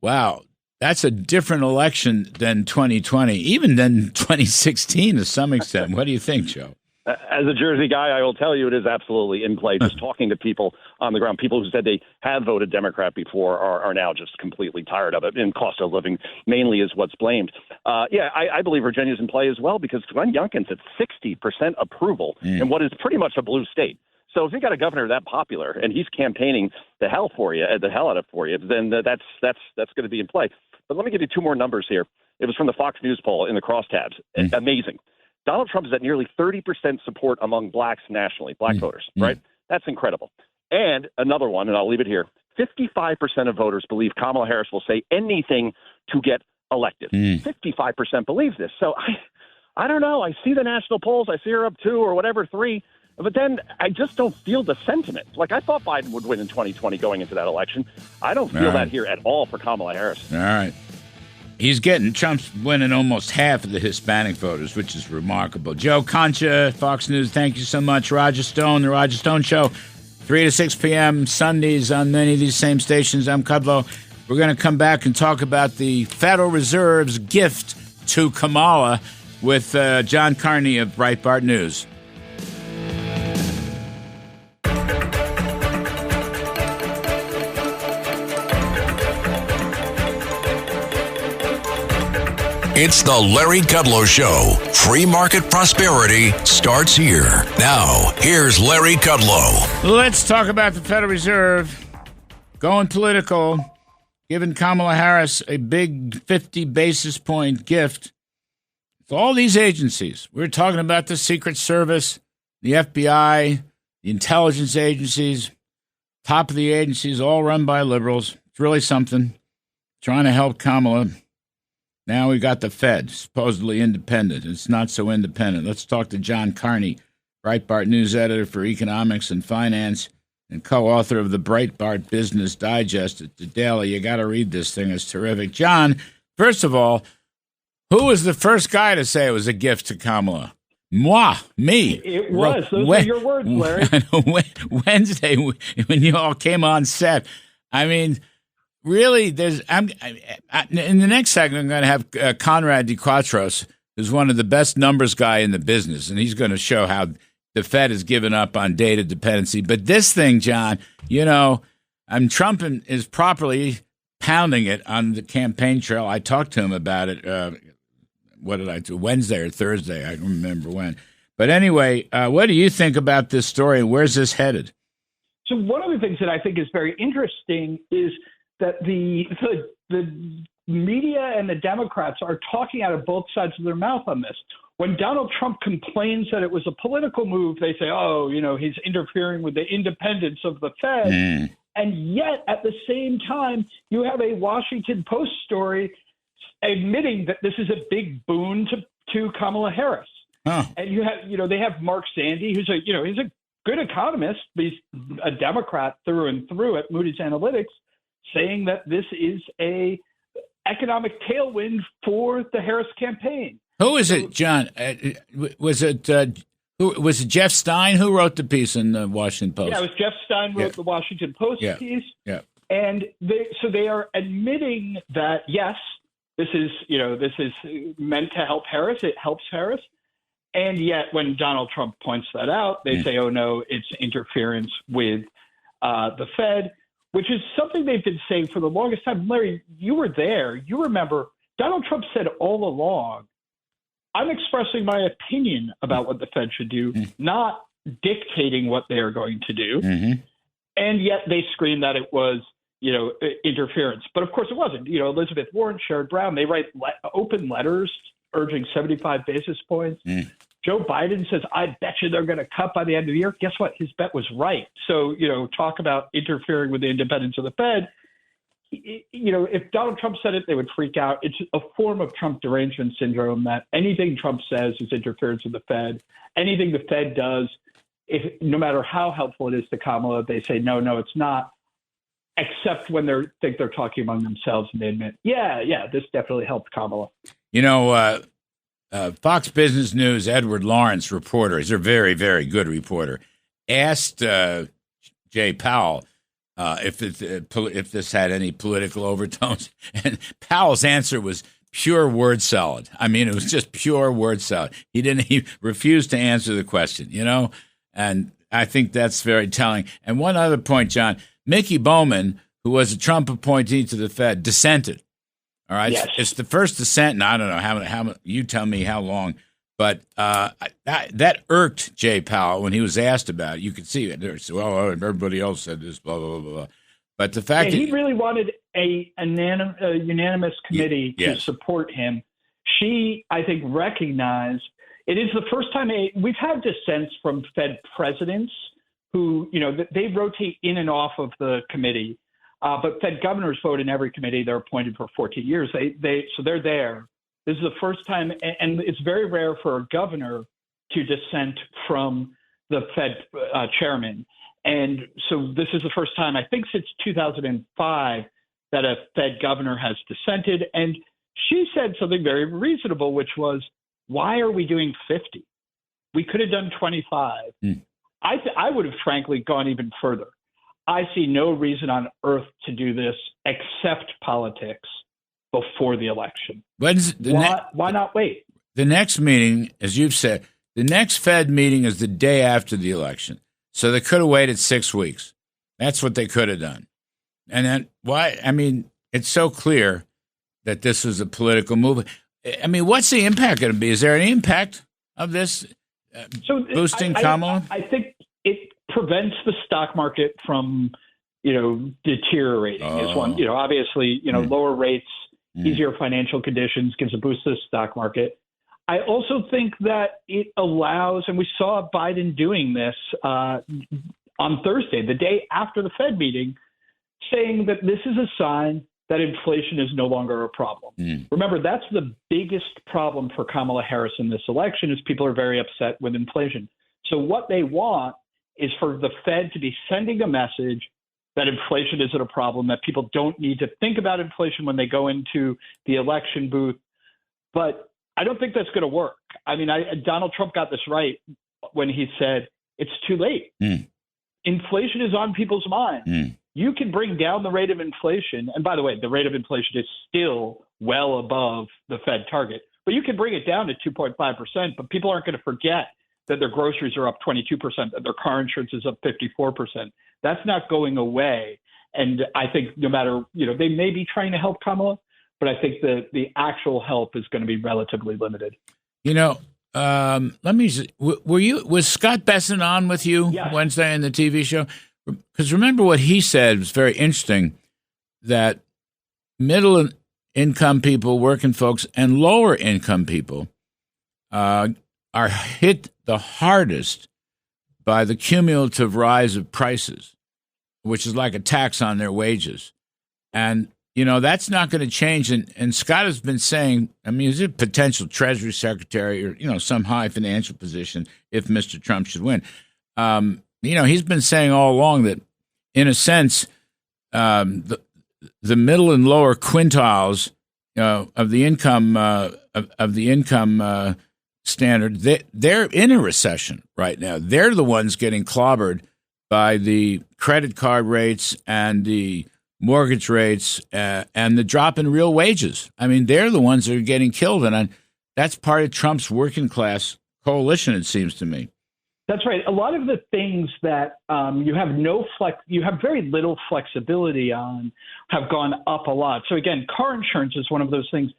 wow, That's a different election than 2020, even than 2016 to some extent. What do you think, Joe? As a Jersey guy, I will tell you it is absolutely in play. Just talking to people on the ground, people who said they have voted Democrat before are now just completely tired of it. And cost of living mainly is what's blamed. I believe Virginia's in play as well because Glenn Youngkin's at 60% approval in what is pretty much a blue state. So if you got a governor that popular and he's campaigning the hell out of it for you, then that's going to be in play. But let me give you two more numbers here. It was from the Fox News poll in the crosstabs. Amazing. Donald Trump is at nearly 30% support among blacks nationally, black voters, right? That's incredible. And another one, and I'll leave it here, 55% of voters believe Kamala Harris will say anything to get elected. 55% believe this. So I don't know. I see the national polls. I see her up 2 or whatever, 3. But then I just don't feel the sentiment. Like I thought Biden would win in 2020 going into that election. I don't feel that here at all for Kamala Harris. All right. Trump's winning almost half of the Hispanic voters, which is remarkable. Joe Concha, Fox News, thank you so much. Roger Stone, The Roger Stone Show, 3 to 6 p.m. Sundays on many of these same stations. I'm Kudlow. We're going to come back and talk about the Federal Reserve's gift to Kamala with John Carney of Breitbart News. It's the Larry Kudlow Show. Free market prosperity starts here. Now, here's Larry Kudlow. Let's talk about the Federal Reserve going political, giving Kamala Harris a big 50 basis point gift. It's all these agencies. We're talking about the Secret Service, the FBI, the intelligence agencies, top of the agencies, all run by liberals. It's really something. Trying to help Kamala. Now we got the Fed, supposedly independent. It's not so independent. Let's talk to John Carney, Breitbart News editor for economics and finance and co-author of the Breitbart Business Digest at the Daily. You got to read this thing. It's terrific. John, first of all, who was the first guy to say it was a gift to Kamala? Me. It was. Those are your words, Larry. Wednesday, when you all came on set. I mean, really, in the next segment, I'm going to have Conrad DeQuatros, who's one of the best numbers guy in the business, and he's going to show how the Fed has given up on data dependency. But this thing, John, Trump is properly pounding it on the campaign trail. I talked to him about it. What did I do? Wednesday or Thursday? I don't remember when. But anyway, what do you think about this story, and where's this headed? So one of the things that I think is very interesting is that the media and the Democrats are talking out of both sides of their mouth on this. When Donald Trump complains that it was a political move, they say, he's interfering with the independence of the Fed. And yet, at the same time, you have a Washington Post story admitting that this is a big boon to Kamala Harris. Oh. And they have Mark Zandi, who's he's a good economist, but he's a Democrat through and through at Moody's Analytics, saying that this is a economic tailwind for the Harris campaign. Who is it, John? Was it Jeff Stein who wrote the piece in the Washington Post? Yeah, it was Jeff Stein wrote the Washington Post piece. Yeah. And they are admitting that yes, this is meant to help Harris. It helps Harris. And yet, when Donald Trump points that out, they say, "Oh no, it's interference with the Fed." Which is something they've been saying for the longest time. Larry, you were there. You remember Donald Trump said all along, I'm expressing my opinion about what the Fed should do, not dictating what they are going to do. Mm-hmm. And yet they screamed that it was, interference. But of course it wasn't. Elizabeth Warren, Sherrod Brown, they write open letters urging 75 basis points. Joe Biden says, I bet you they're going to cut by the end of the year. Guess what? His bet was right. So, talk about interfering with the independence of the Fed. If Donald Trump said it, they would freak out. It's a form of Trump derangement syndrome that anything Trump says is interference with the Fed. Anything the Fed does, no matter how helpful it is to Kamala, they say, no, it's not, except when they think they're talking among themselves and they admit, this definitely helped Kamala. Fox Business News, Edward Lawrence, reporter, he's a very, very good reporter, asked Jay Powell if this had any political overtones. And Powell's answer was pure word salad. I mean, it was just pure word salad. He refused to answer the question, and I think that's very telling. And one other point, John, Mickey Bowman, who was a Trump appointee to the Fed, dissented. All right. Yes. It's the first dissent, and I don't know how you tell me how long, but that irked Jay Powell when he was asked about it. You could see it. Well, everybody else said this, blah, blah, blah, blah. But the fact that he really wanted a unanimous committee to support him. She, I think, recognized it is the first time we've had dissents from Fed presidents who, they rotate in and off of the committee. But Fed governors vote in every committee. They're appointed for 14 years. So they're there. This is the first time, and it's very rare for a governor to dissent from the Fed chairman. And so this is the first time, I think, since 2005 that a Fed governor has dissented. And she said something very reasonable, which was, why are we doing 50? We could have done 25. I would have, frankly, gone even further. I see no reason on earth to do this except politics before the election. Why not wait? The next meeting, as you've said, the next Fed meeting is the day after the election. So they could have waited 6 weeks. That's what they could have done. And then why? I mean, it's so clear that this was a political move. I mean, what's the impact going to be? Is there any impact of this boosting Kamala? I think it prevents the stock market from, deteriorating. Is one, obviously, lower rates, easier financial conditions gives a boost to the stock market. I also think that it allows, and we saw Biden doing this on Thursday, the day after the Fed meeting, saying that this is a sign that inflation is no longer a problem. Remember, that's the biggest problem for Kamala Harris in this election is people are very upset with inflation. So what they want is for the Fed to be sending a message that inflation isn't a problem, that people don't need to think about inflation when they go into the election booth. But I don't think that's going to work. I mean, Donald Trump got this right when he said it's too late. Inflation is on people's minds. You can bring down the rate of inflation. And by the way, the rate of inflation is still well above the Fed target. But you can bring it down to 2.5%. But people aren't going to forget that their groceries are up 22%, that their car insurance is up 54%. That's not going away. And I think no matter, they may be trying to help Kamala, but I think the actual help is going to be relatively limited. Let me see. Was Scott Besson on with you Wednesday in the TV show? Because remember what he said was very interesting, that middle income people, working folks, and lower income people are hit the hardest by the cumulative rise of prices, which is like a tax on their wages. And that's not going to change. And Scott has been saying, I mean, he's a potential Treasury Secretary or, some high financial position if Mr. Trump should win. He's been saying all along that, in a sense, the middle and lower quintiles of the income standard, they're in a recession right now. They're the ones getting clobbered by the credit card rates and the mortgage rates and the drop in real wages. I mean, they're the ones that are getting killed. And that's part of Trump's working class coalition, it seems to me. That's right. A lot of the things that you have very little flexibility on have gone up a lot. So again, car insurance is one of those things.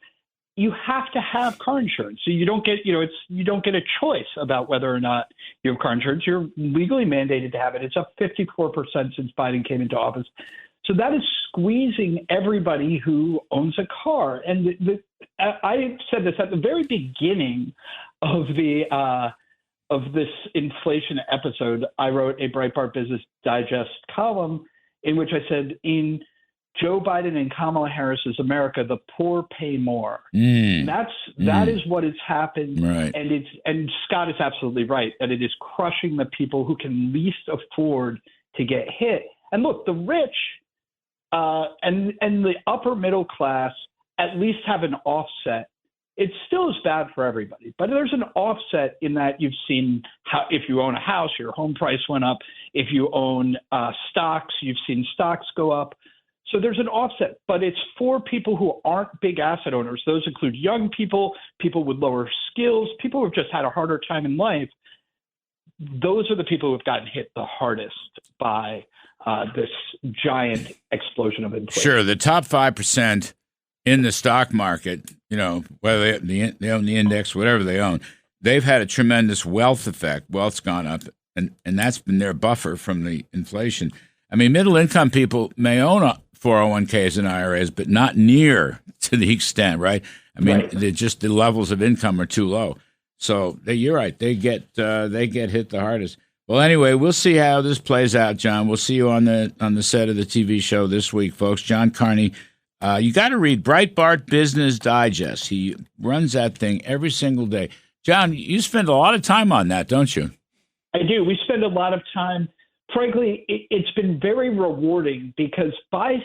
You have to have car insurance. So you don't get, you don't get a choice about whether or not you have car insurance. You're legally mandated to have it. It's up 54% since Biden came into office. So that is squeezing everybody who owns a car. And I said this at the very beginning of this inflation episode. I wrote a Breitbart Business Digest column in which I said, in Joe Biden and Kamala Harris's America, the poor pay more. That is what has happened. Right. And Scott is absolutely right that it is crushing the people who can least afford to get hit. And look, the rich and the upper middle class at least have an offset it still is bad for everybody. But there's an offset in that you've seen how if you own a house, your home price went up. If you own stocks, you've seen stocks go up. So there's an offset, but it's for people who aren't big asset owners. Those include young people, people with lower skills, people who have just had a harder time in life. Those are the people who have gotten hit the hardest by this giant explosion of inflation. Sure, the top 5% in the stock market, whether they own the index, whatever they own, they've had a tremendous wealth effect. Wealth's gone up, and that's been their buffer from the inflation. I mean, middle-income people may own 401ks and IRAs, but not near to the extent, right? I mean, just the levels of income are too low. So you're right; they get hit the hardest. Well, anyway, we'll see how this plays out, John. We'll see you on the set of the TV show this week, folks. John Carney, you got to read Breitbart Business Digest. He runs that thing every single day. John, you spend a lot of time on that, don't you? I do. We spend a lot of time. Frankly, it's been very rewarding because by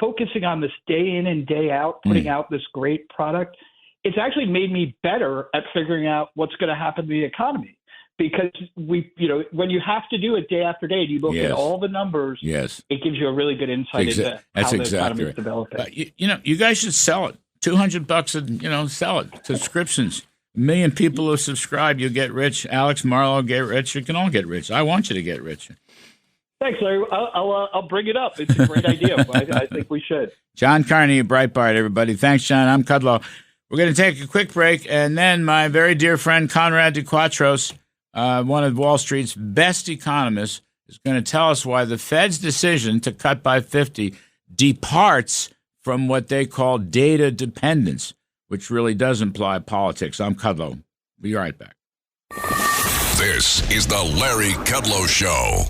focusing on this day in and day out, putting out this great product, it's actually made me better at figuring out what's going to happen to the economy. Because when you have to do it day after day, and you look at all the numbers, it gives you a really good insight into how the economy is developing. You guys should sell it. $200 and sell it. Subscriptions. 1 million people who subscribe, you'll get rich. Alex Marlowe get rich. You can all get rich. I want you to get rich. Thanks, Larry. I'll bring it up. It's a great idea. I think we should. John Carney of Breitbart, everybody. Thanks, John. I'm Kudlow. We're going to take a quick break, and then my very dear friend Conrad DeQuatros, one of Wall Street's best economists, is going to tell us why the Fed's decision to cut by 50 departs from what they call data dependence, which really does imply politics. I'm Kudlow. Be right back. This is the Larry Kudlow Show.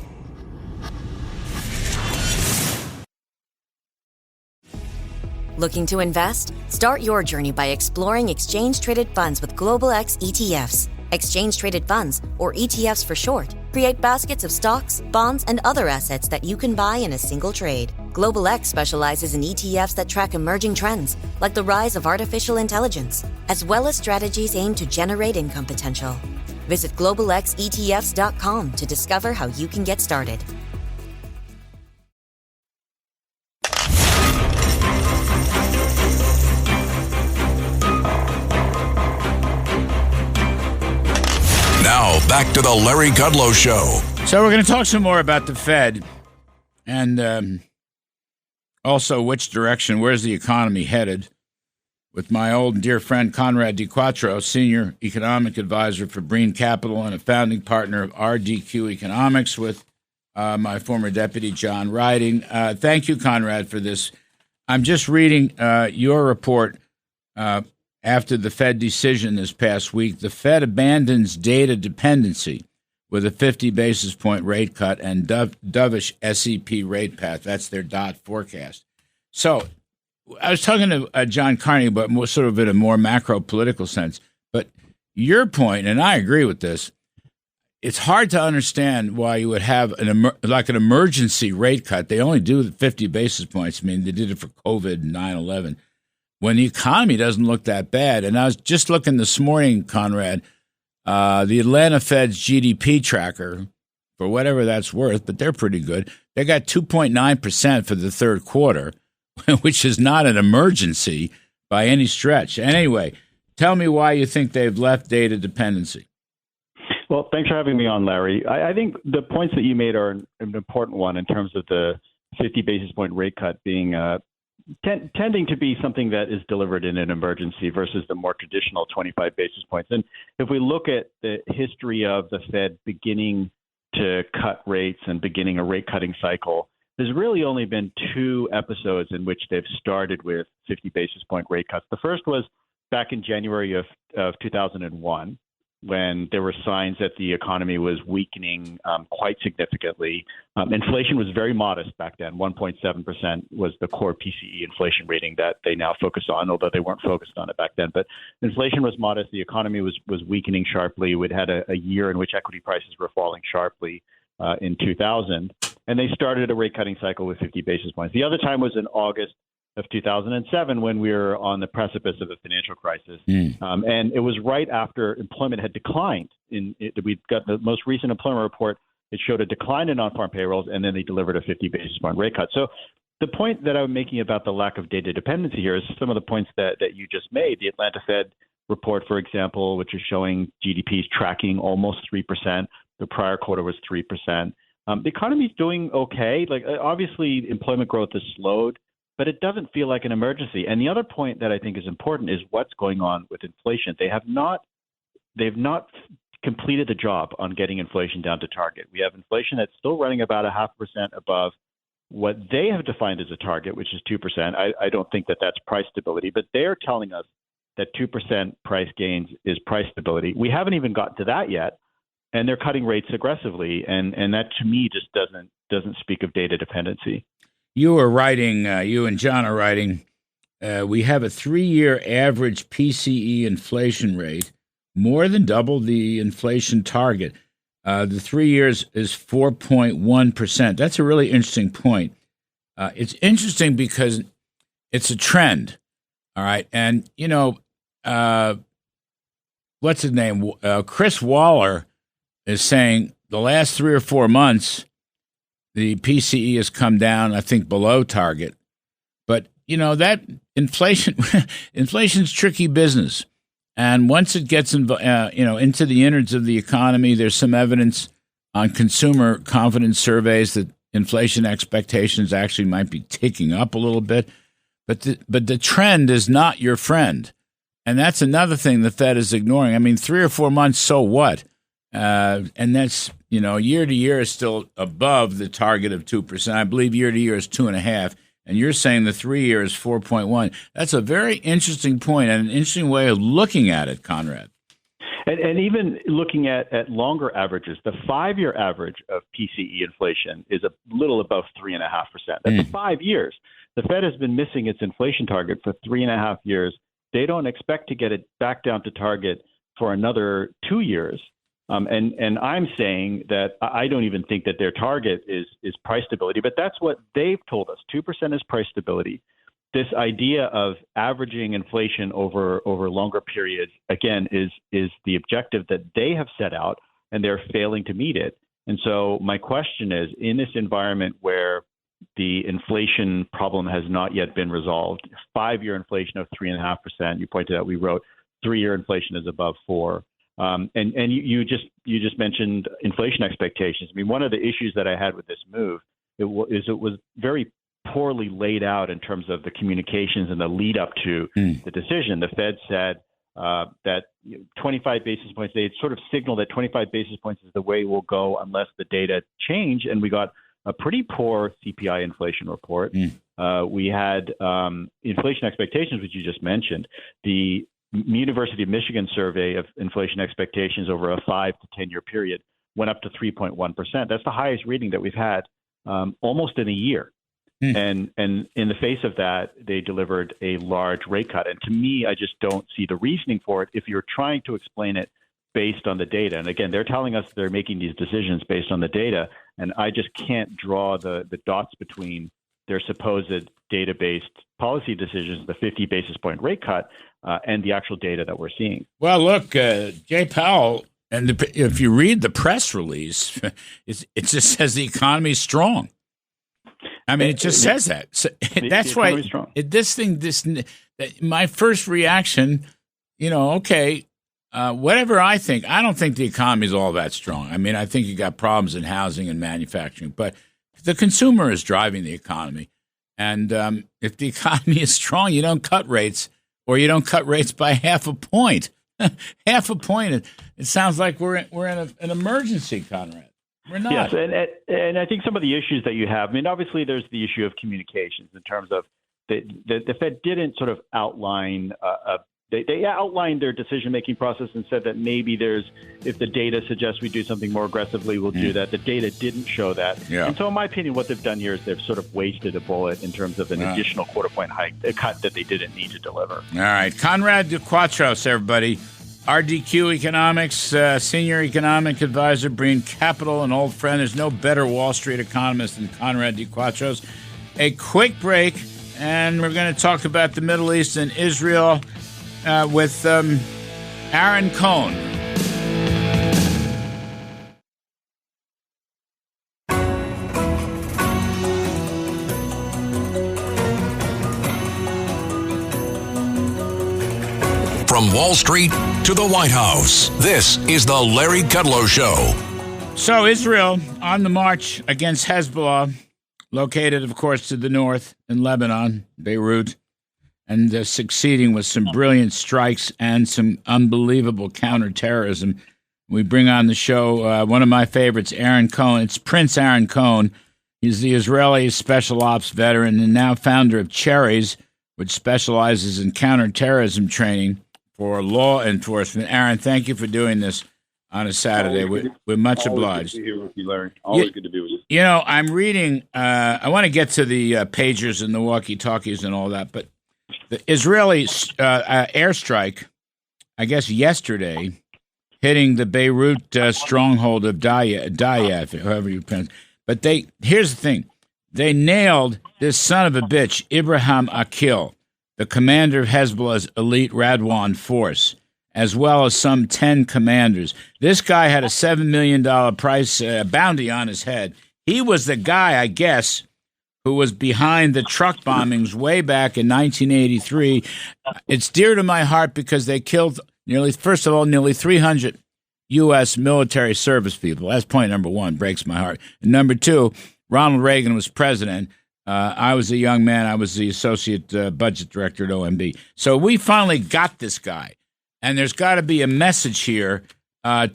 Looking to invest? Start your journey by exploring exchange-traded funds with Global X ETFs. Exchange-traded funds, or ETFs for short, create baskets of stocks, bonds, and other assets that you can buy in a single trade. Global X specializes in ETFs that track emerging trends, like the rise of artificial intelligence, as well as strategies aimed to generate income potential. Visit globalxetfs.com to discover how you can get started. Now, back to the Larry Kudlow Show. So we're going to talk some more about the Fed and also which direction, where's the economy headed, with my old and dear friend Conrad DeQuatro, Senior Economic Advisor for Breen Capital and a founding partner of RDQ Economics, with my former deputy, John Riding. Thank you, Conrad, for this. I'm just reading your report. After the Fed decision this past week, the Fed abandons data dependency with a 50 basis point rate cut and dovish SEP rate path. That's their dot forecast. So I was talking to John Carney, but more sort of in a more macro political sense. But your point, and I agree with this, it's hard to understand why you would have an emergency rate cut. They only do 50 basis points. I mean, they did it for COVID and 9/11. When the economy doesn't look that bad. And I was just looking this morning, Conrad, the Atlanta Fed's GDP tracker, for whatever that's worth, but they're pretty good. They got 2.9% for the third quarter, which is not an emergency by any stretch. Anyway, tell me why you think they've left data dependency. Well, thanks for having me on, Larry. I think the points that you made are an important one in terms of the 50 basis point rate cut being tending to be something that is delivered in an emergency versus the more traditional 25 basis points. And if we look at the history of the Fed beginning to cut rates and beginning a rate cutting cycle, there's really only been 2 episodes in which they've started with 50 basis point rate cuts. The first was back in January of 2001, when there were signs that the economy was weakening quite significantly. Inflation was very modest back then. 1.7% was the core PCE inflation rating that they now focus on, although they weren't focused on it back then. But inflation was modest. The economy was weakening sharply. We'd had a year in which equity prices were falling sharply in 2000. And they started a rate cutting cycle with 50 basis points. The other time was in August of 2007 when we were on the precipice of a financial crisis. And it was right after employment had declined. We got the most recent employment report. It showed a decline in non-farm payrolls, and then they delivered a 50 basis point rate cut. So the point that I'm making about the lack of data dependency here is some of the points that you just made. The Atlanta Fed report, for example, which is showing GDP is tracking almost 3%. The prior quarter was 3%. The economy is doing okay. Like obviously, employment growth has slowed, but it doesn't feel like an emergency. And the other point that I think is important is what's going on with inflation. They've not completed the job on getting inflation down to target. We have inflation that's still running about 0.5% above what they have defined as a target, which is 2%. I don't think that that's price stability, but they're telling us that 2% price gains is price stability. We haven't even gotten to that yet, and they're cutting rates aggressively, and that to me just doesn't speak of data dependency. You are writing, you and John are writing, we have a 3-year average PCE inflation rate, more than double the inflation target. The 3 years is 4.1%. That's a really interesting point. It's interesting because it's a trend, all right? And, what's his name? Chris Waller is saying the last 3 or 4 months, the PCE has come down, I think, below target. But, that inflation's tricky business. And once it gets into the innards of the economy, there's some evidence on consumer confidence surveys that inflation expectations actually might be ticking up a little bit. But the trend is not your friend. And that's another thing the Fed is ignoring. I mean, 3 or 4 months, so what? And that's, year to year is still above the target of 2%. I believe year to year is 2.5%. And you're saying the 3 year is 4.1. That's a very interesting point and an interesting way of looking at it, Conrad. And even looking at longer averages, the 5-year average of PCE inflation is a little above 3.5%. That's 5 years. The Fed has been missing its inflation target for 3.5 years. They don't expect to get it back down to target for another 2 years. And I'm saying that I don't even think that their target is price stability, but that's what they've told us. 2% is price stability. This idea of averaging inflation over longer periods, again, is the objective that they have set out, and they're failing to meet it. And so my question is, in this environment where the inflation problem has not yet been resolved, 5-year inflation of 3.5%, you pointed out, we wrote 3-year inflation is above 4%. And you just mentioned inflation expectations. I mean, one of the issues that I had with this move it was very poorly laid out in terms of the communications and the lead up to the decision. The Fed said that 25 basis points, they sort of signaled that 25 basis points is the way we'll go unless the data change. And we got a pretty poor CPI inflation report. We had inflation expectations, which you just mentioned. The University of Michigan survey of inflation expectations over a 5 to 10 year period went up to 3.1%. That's the highest reading that we've had almost in a year. And in the face of that, they delivered a large rate cut. And to me, I just don't see the reasoning for it if you're trying to explain it based on the data. And again, they're telling us they're making these decisions based on the data. And I just can't draw the dots between their supposed data-based policy decisions, the 50 basis point rate cut, and the actual data that we're seeing. Well, look, Jay Powell, and if you read the press release, it just says the economy is strong. I mean, it just says that. So that's why my first reaction, whatever I think, I don't think the economy is all that strong. I mean, I think you got problems in housing and manufacturing, but the consumer is driving the economy. And if the economy is strong, you don't cut rates, or you don't cut rates by half a point. Half a point. It sounds like we're in an emergency, Conrad. We're not. Yes, and I think some of the issues that you have, I mean, obviously there's the issue of communications in terms of the Fed didn't sort of outline they outlined their decision-making process and said that maybe if the data suggests we do something more aggressively, we'll do that. The data didn't show that. Yeah. And so in my opinion, what they've done here is they've sort of wasted a bullet in terms of an additional quarter-point hike, a cut that they didn't need to deliver. All right. Conrad DeQuatros, everybody. RDQ Economics, Senior Economic Advisor, Breen Capital, an old friend. There's no better Wall Street economist than Conrad DeQuatros. A quick break, and we're going to talk about the Middle East and Israel with Aaron Cohn. From Wall Street to the White House, this is the Larry Kudlow Show. So Israel on the march against Hezbollah, located, of course, to the north in Lebanon, Beirut, and succeeding with some brilliant strikes and some unbelievable counterterrorism. We bring on the show one of my favorites, Aaron Cohn. It's Prince Aaron Cohn. He's the Israeli special ops veteran and now founder of Cherries, which specializes in counterterrorism training for law enforcement. Aaron, thank you for doing this on a Saturday. We're much obliged. Good to be here with you, Larry. Always good to be with you. You know, I'm reading, I want to get to the pagers and the walkie-talkies and all that, but the Israeli airstrike, I guess yesterday, hitting the Beirut stronghold of Dayef, however you pronounce it. But here's the thing. They nailed this son of a bitch, Ibrahim Akil, the commander of Hezbollah's elite Radwan force, as well as some 10 commanders. This guy had a $7 million price bounty on his head. He was the guy, I guess, who was behind the truck bombings way back in 1983. It's dear to my heart because they killed nearly 300 U.S. military service people. That's point number one, breaks my heart. And number two, Ronald Reagan was president. I was a young man. I was the associate budget director at OMB. So we finally got this guy. And there's got to be a message here to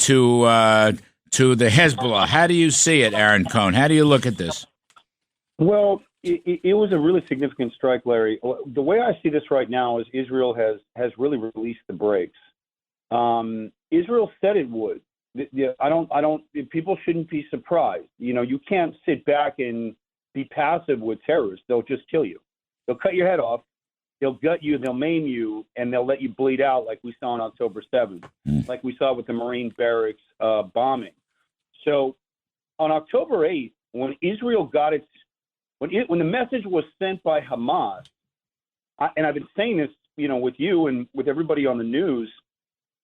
the Hezbollah. How do you see it, Aaron Cohn? How do you look at this? Well, it was a really significant strike, Larry. The way I see this right now is Israel has really released the brakes. Israel said it would. People shouldn't be surprised. You know, you can't sit back and be passive with terrorists. They'll just kill you. They'll cut your head off. They'll gut you, they'll maim you, and they'll let you bleed out like we saw on October 7th, like we saw with the Marine barracks bombing. So on October 8th, when Israel got when the message was sent by Hamas, and I've been saying this, you know, with you and with everybody on the news,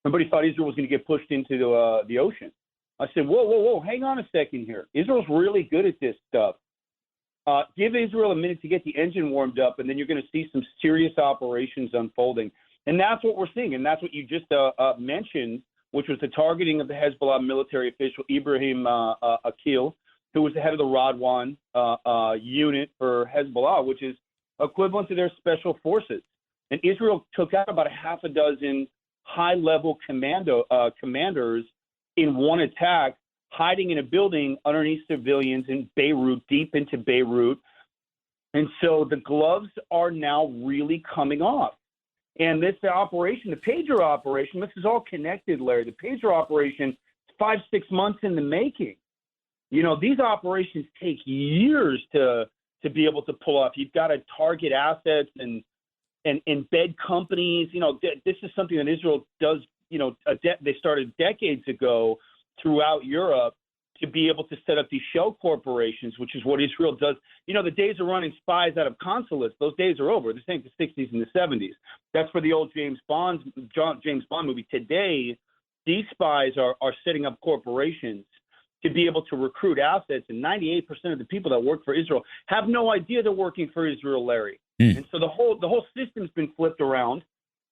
everybody thought Israel was going to get pushed into the ocean. I said, whoa, hang on a second here. Israel's really good at this stuff. Give Israel a minute to get the engine warmed up, and then you're going to see some serious operations unfolding. And that's what we're seeing, and that's what you just mentioned, which was the targeting of the Hezbollah military official, Ibrahim Akil, who was the head of the Radwan unit for Hezbollah, which is equivalent to their special forces. And Israel took out about a half a dozen high-level commanders in one attack, hiding in a building underneath civilians in Beirut, deep into Beirut. And so the gloves are now really coming off. And this operation, the pager operation, this is all connected, Larry. The pager operation is 5-6 months in the making. You know, these operations take years to be able to pull off. You've got to target assets and embed companies. You know, this is something that Israel does, you know, they started decades ago throughout Europe to be able to set up these shell corporations, which is what Israel does. You know, the days of running spies out of consulates, those days are over. This ain't the 60s and the 70s. That's for the old James Bond movie. Today, these spies are setting up corporations to be able to recruit assets, and 98% of the people that work for Israel have no idea they're working for Israel, Larry. And so the whole system's been flipped around,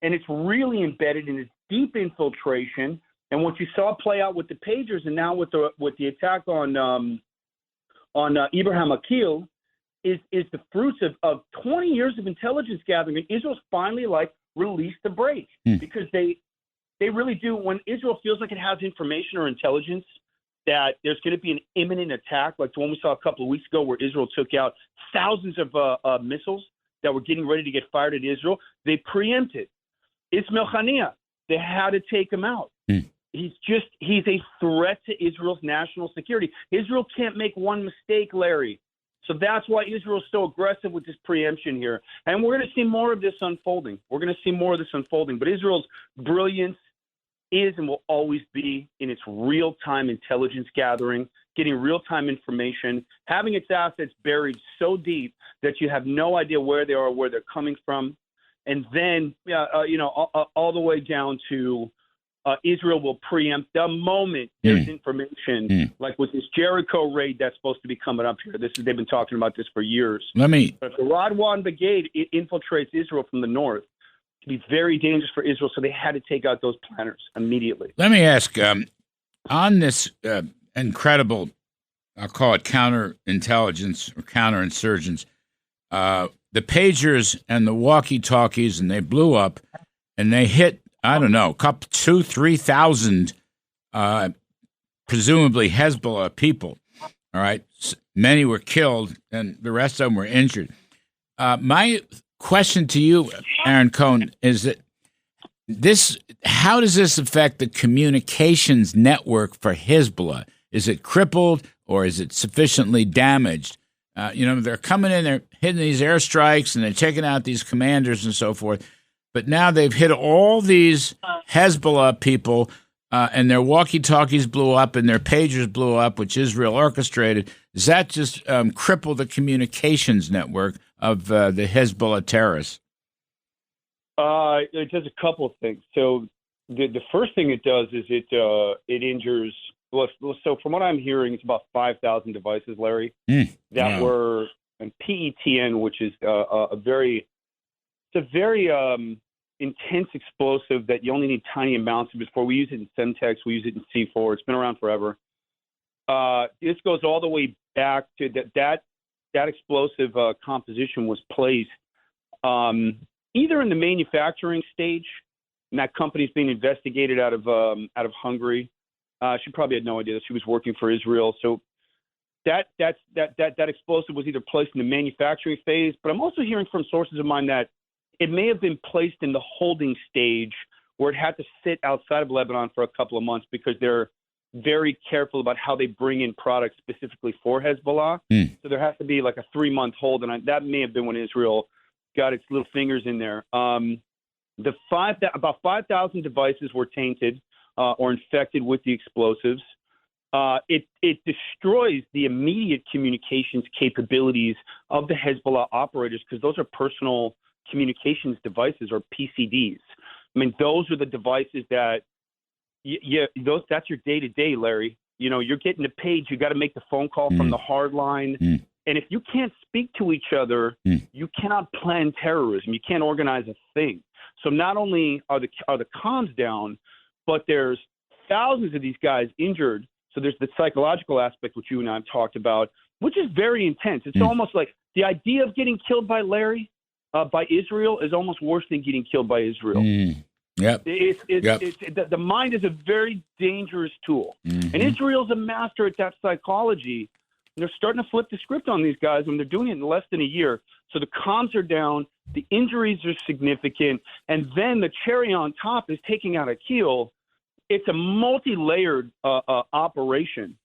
and it's really embedded in its deep infiltration. And what you saw play out with the pagers, and now with the attack on Ibrahim Akil, is the fruits of 20 years of intelligence gathering. And Israel's finally released the brakes because they really do. When Israel feels like it has information or intelligence that there's going to be an imminent attack, like the one we saw a couple of weeks ago, where Israel took out thousands of missiles that were getting ready to get fired at Israel, they preempted. Ismail Haniyeh, they had to take him out. He's a threat to Israel's national security. Israel can't make one mistake, Larry. So that's why Israel's so aggressive with this preemption here. And we're going to see more of this unfolding. But Israel's brilliance is and will always be in its real-time intelligence gathering, getting real-time information, having its assets buried so deep that you have no idea where they are, where they're coming from, and then all the way down to Israel will preempt the moment there's information, like with this Jericho raid that's supposed to be coming up here. They've been talking about this for years. But if the Radwan Brigade infiltrates Israel from the north, it can be very dangerous for Israel, so they had to take out those planners immediately. Let me ask, on this incredible, I'll call it counterintelligence or counterinsurgents, the pagers and the walkie-talkies, and they blew up, and they hit, I don't know, 2,000-3,000 presumably Hezbollah people. All right, many were killed, and the rest of them were injured. My question to you, Aaron Cohn, is that how does this affect the communications network for Hezbollah? Is it crippled or is it sufficiently damaged? They're coming in, they're hitting these airstrikes, and they're taking out these commanders and so forth. But now they've hit all these Hezbollah people, and their walkie-talkies blew up and their pagers blew up, which Israel orchestrated. Does that just cripple the communications network of the Hezbollah terrorists? It does a couple of things. So the first thing it does is it injures. Well, so from what I'm hearing, it's about 5,000 devices, Larry, that were in PETN, which is a very intense explosive that you only need tiny amounts of before. We use it in Semtex, we use it in C4. It's been around forever. This goes all the way back to that explosive composition was placed either in the manufacturing stage, and that company's being investigated out of Hungary. She probably had no idea that she was working for Israel. So that explosive was either placed in the manufacturing phase, but I'm also hearing from sources of mine that it may have been placed in the holding stage where it had to sit outside of Lebanon for a couple of months because they're very careful about how they bring in products specifically for Hezbollah. So there has to be like a 3-month hold, and that may have been when Israel got its little fingers in there. About 5,000 devices were tainted or infected with the explosives. It destroys the immediate communications capabilities of the Hezbollah operators because those are personal communications devices or PCDs. I mean, those are the devices that, that's your day-to-day, Larry. You're getting a page, you got to make the phone call from the hard line. And if you can't speak to each other, you cannot plan terrorism. You can't organize a thing. So not only are the comms down, but there's thousands of these guys injured. So there's the psychological aspect, which you and I have talked about, which is very intense. It's almost like the idea of getting killed by by Israel is almost worse than getting killed by Israel. Yep. The mind is a very dangerous tool. And Israel's a master at that psychology. And they're starting to flip the script on these guys, and they're doing it in less than a year. So the comms are down, the injuries are significant, and then the cherry on top is taking out a keel. It's a multi-layered operation.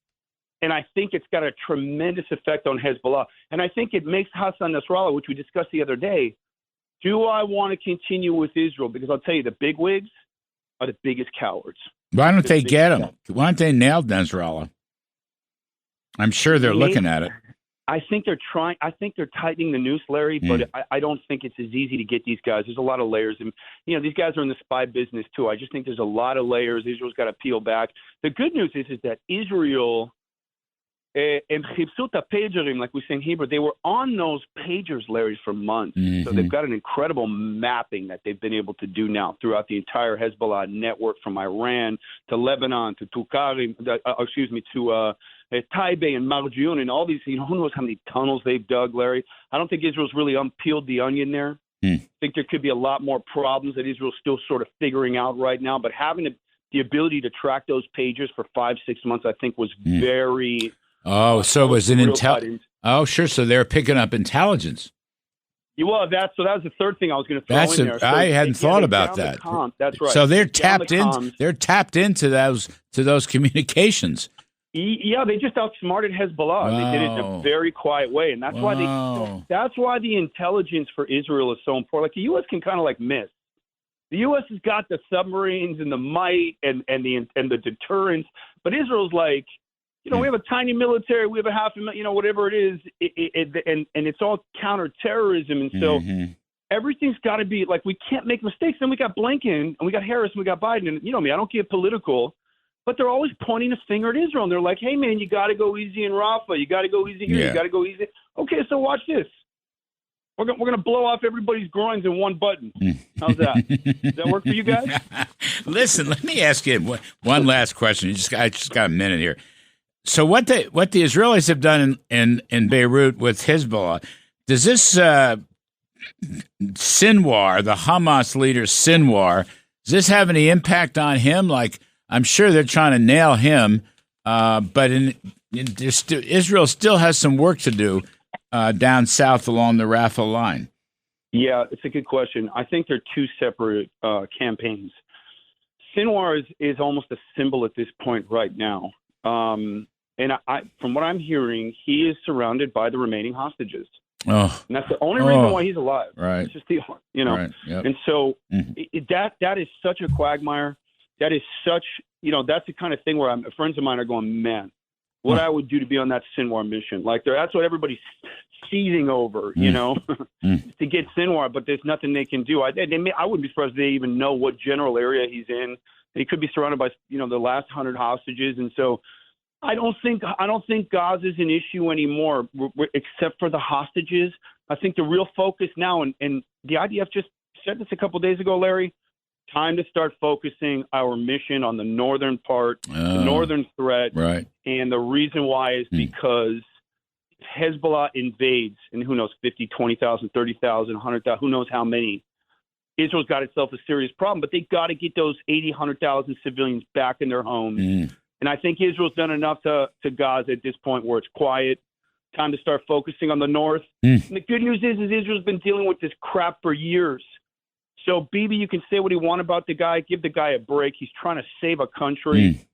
And I think it's got a tremendous effect on Hezbollah. And I think it makes Hassan Nasrallah, which we discussed the other day, do I want to continue with Israel? Because I'll tell you, the bigwigs are the biggest cowards. Why don't they get him? Why don't they nail Nasrallah? I'm sure they're looking at it. I think they're trying. I think they're tightening the noose, Larry, but I don't think it's as easy to get these guys. There's a lot of layers. And, these guys are in the spy business, too. I just think there's a lot of layers. Israel's got to peel back. The good news is that Israel and Chipsuta pagerim, like we say in Hebrew, they were on those pagers, Larry, for months. So they've got an incredible mapping that they've been able to do now throughout the entire Hezbollah network, from Iran to Lebanon to Tulkarim, to Taibeh and Marjun and all these. Who knows how many tunnels they've dug, Larry? I don't think Israel's really unpeeled the onion there. I think there could be a lot more problems that Israel's still sort of figuring out right now. But having the ability to track those pagers for 5-6 months, I think, was very. Oh, so it was an intel. Oh, sure. So they're picking up intelligence. Well, that was the third thing I was going to throw in there. So I hadn't thought about that. That's right. So they're tapped in. They're tapped into those communications. Yeah, they just outsmarted Hezbollah. Wow. They did it in a very quiet way, and that's why the intelligence for Israel is so important. Like the U.S. can kind of like miss. The U.S. has got the submarines and the might and the deterrence, but Israel's like, we have a tiny military, we have a 500,000, whatever it is, and it's all counterterrorism. And so everything's got to be like, we can't make mistakes. Then we got Blinken and we got Harris and we got Biden. And you know me, I don't get political, but they're always pointing a finger at Israel. And they're like, hey, man, you got to go easy in Rafah. You got to go easy here. You got to go easy. Okay, so watch this. We're going to blow off everybody's groins in one button. How's that? Does that work for you guys? Listen, let me ask you one last question. I just got a minute here. So what the Israelis have done in Beirut with Hezbollah, does this Sinwar, the Hamas leader Sinwar, does this have any impact on him? Like, I'm sure they're trying to nail him, but Israel still has some work to do down south along the Rafah line. Yeah, it's a good question. I think they're two separate campaigns. Sinwar is almost a symbol at this point right now. And from what I'm hearing, he is surrounded by the remaining hostages. Oh. And that's the only reason why he's alive. Right. It's just Right. Yep. And so that is such a quagmire. That is such, that's the kind of thing where friends of mine are going, man, what I would do to be on that Sinwar mission. Like, that's what everybody's seething over, to get Sinwar, but there's nothing they can do. I wouldn't be surprised if they even know what general area he's in. He could be surrounded by, the last 100 hostages. And so I don't think Gaza is an issue anymore, except for the hostages. I think the real focus now, and the IDF just said this a couple of days ago, Larry, time to start focusing our mission on the northern part, the northern threat. Right. And the reason why is because Hezbollah invades, and who knows, 50, 20,000, 30,000, 100,000, who knows how many. Israel's got itself a serious problem, but they got to get those 80, 100,000 civilians back in their homes. And I think Israel's done enough to Gaza at this point where it's quiet. Time to start focusing on the north. And the good news is Israel's been dealing with this crap for years. So, Bibi, you can say what you want about the guy. Give the guy a break. He's trying to save a country.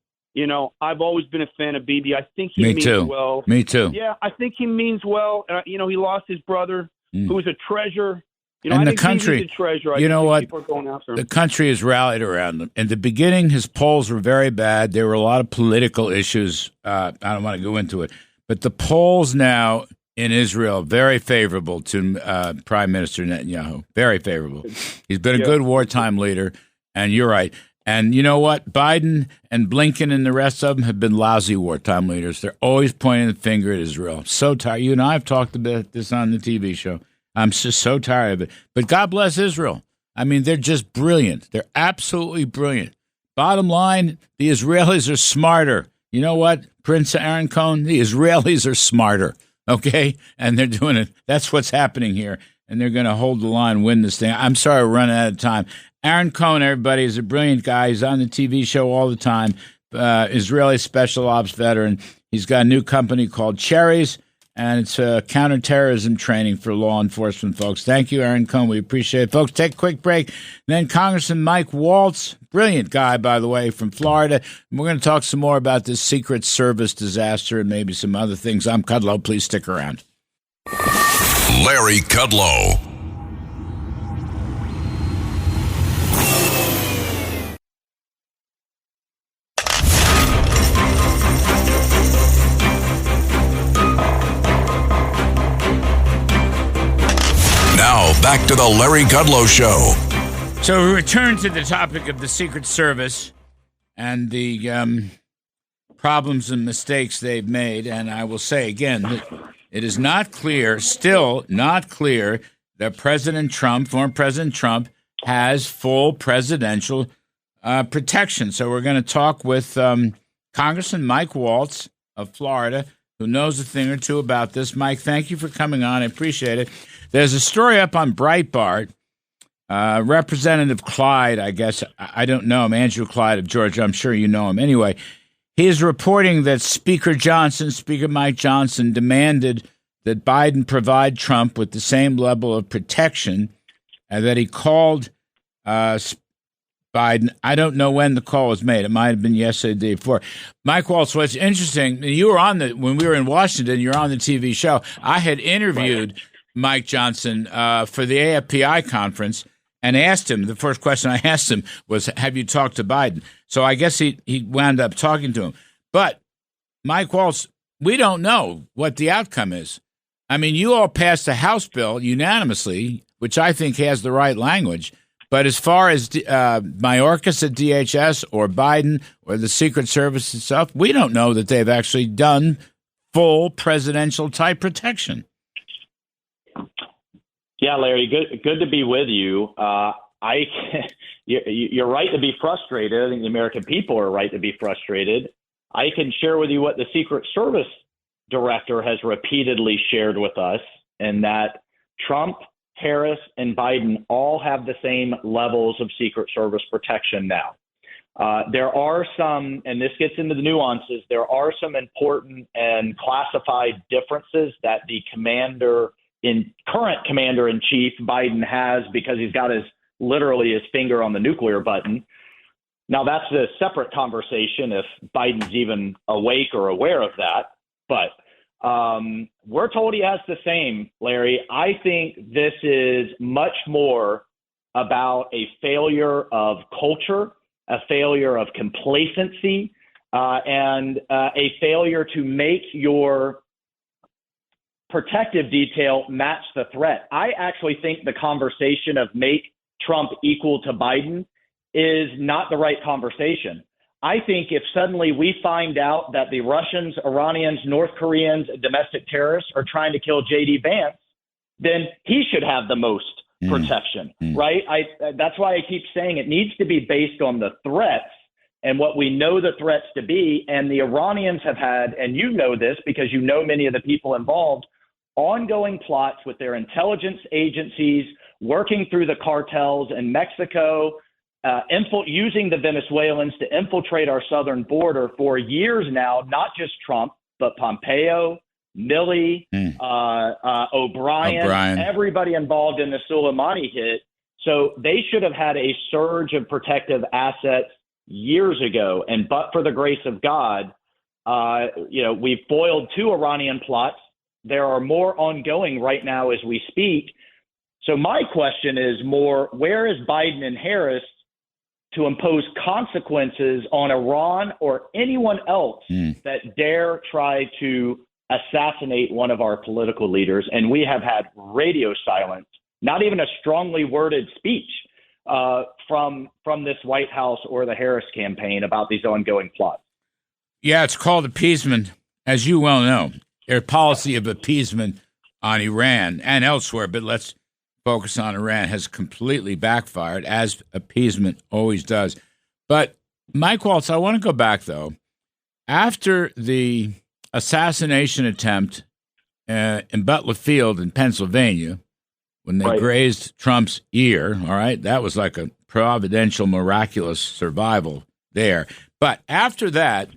I've always been a fan of Bibi. I think he means well. Me too. Yeah, I think he means well. He lost his brother, who was a treasure. And the country, a treasure. The country has rallied around him. In the beginning, his polls were very bad. There were a lot of political issues. I don't want to go into it. But the polls now in Israel, very favorable to Prime Minister Netanyahu. Very favorable. He's been a good wartime leader, and you're right. And you know what? Biden and Blinken and the rest of them have been lousy wartime leaders. They're always pointing the finger at Israel. So tired. You and I have talked about this on the TV show. I'm just so tired of it. But God bless Israel. I mean, they're just brilliant. They're absolutely brilliant. Bottom line, the Israelis are smarter. You know what, Prince Aaron Cohn? The Israelis are smarter, okay? And they're doing it. That's what's happening here. And they're going to hold the line, win this thing. I'm sorry we're running out of time. Aaron Cohn, everybody, is a brilliant guy. He's on the TV show all the time. Israeli special ops veteran. He's got a new company called Cherries. And it's counterterrorism training for law enforcement folks. Thank you, Aaron Cohn. We appreciate it. Folks, take a quick break. Then Congressman Mike Waltz, brilliant guy, by the way, from Florida. And we're going to talk some more about this Secret Service disaster and maybe some other things. I'm Kudlow. Please stick around. Larry Kudlow. Now, back to the Larry Kudlow Show. So we return to the topic of the Secret Service and the problems and mistakes they've made. And I will say again, that it is not clear, still not clear, that President Trump, former President Trump, has full presidential protection. So we're going to talk with Congressman Mike Waltz of Florida, who knows a thing or two about this. Mike, thank you for coming on. I appreciate it. There's a story up on Breitbart. Representative Clyde, I guess, I don't know him, Andrew Clyde of Georgia. I'm sure you know him. Anyway, he is reporting that Speaker Mike Johnson, demanded that Biden provide Trump with the same level of protection that he called Biden. I don't know when the call was made. It might have been yesterday, the day before. Mike Waltz, what's interesting, you were on when we were in Washington, you're on the TV show. I had interviewed Mike Johnson for the AFPI conference and asked him, the first question I asked him was, have you talked to Biden? So I guess he wound up talking to him. But Mike Waltz, we don't know what the outcome is. I mean, you all passed a House bill unanimously, which I think has the right language. But as far as Mayorkas at DHS or Biden or the Secret Service itself, we don't know that they've actually done full presidential type protection. Yeah, Larry, good to be with you. You're right to be frustrated. I think the American people are right to be frustrated. I can share with you what the Secret Service director has repeatedly shared with us, and that Trump, Harris, and Biden all have the same levels of Secret Service protection now. There are some, and this gets into the nuances, there are some important and classified differences that the current commander-in-chief Biden has, because he's got literally his finger on the nuclear button. Now, that's a separate conversation if Biden's even awake or aware of that. But we're told he has the same, Larry. I think this is much more about a failure of culture, a failure of complacency, and a failure to make your protective detail match the threat. I actually think the conversation of make Trump equal to Biden is not the right conversation. I think if suddenly we find out that the Russians, Iranians, North Koreans, and domestic terrorists are trying to kill J.D. Vance, then he should have the most protection, right? That's why I keep saying it needs to be based on the threats and what we know the threats to be. And the Iranians have had, and you know this because you know many of the people involved, ongoing plots with their intelligence agencies working through the cartels in Mexico, using the Venezuelans to infiltrate our southern border for years now, not just Trump, but Pompeo, Milley, O'Brien, everybody involved in the Soleimani hit. So they should have had a surge of protective assets years ago. And but for the grace of God, we've foiled 2 Iranian plots. There are more ongoing right now as we speak. So my question is more, where is Biden and Harris to impose consequences on Iran or anyone else that dare try to assassinate one of our political leaders? And we have had radio silence, not even a strongly worded speech from this White House or the Harris campaign about these ongoing plots. Yeah, it's called appeasement, as you well know. Their policy of appeasement on Iran and elsewhere, but let's focus on Iran, has completely backfired, as appeasement always does. But, Mike Waltz, I want to go back, though. After the assassination attempt in Butler Field in Pennsylvania, when they grazed Trump's ear, all right, that was like a providential, miraculous survival there. But after that,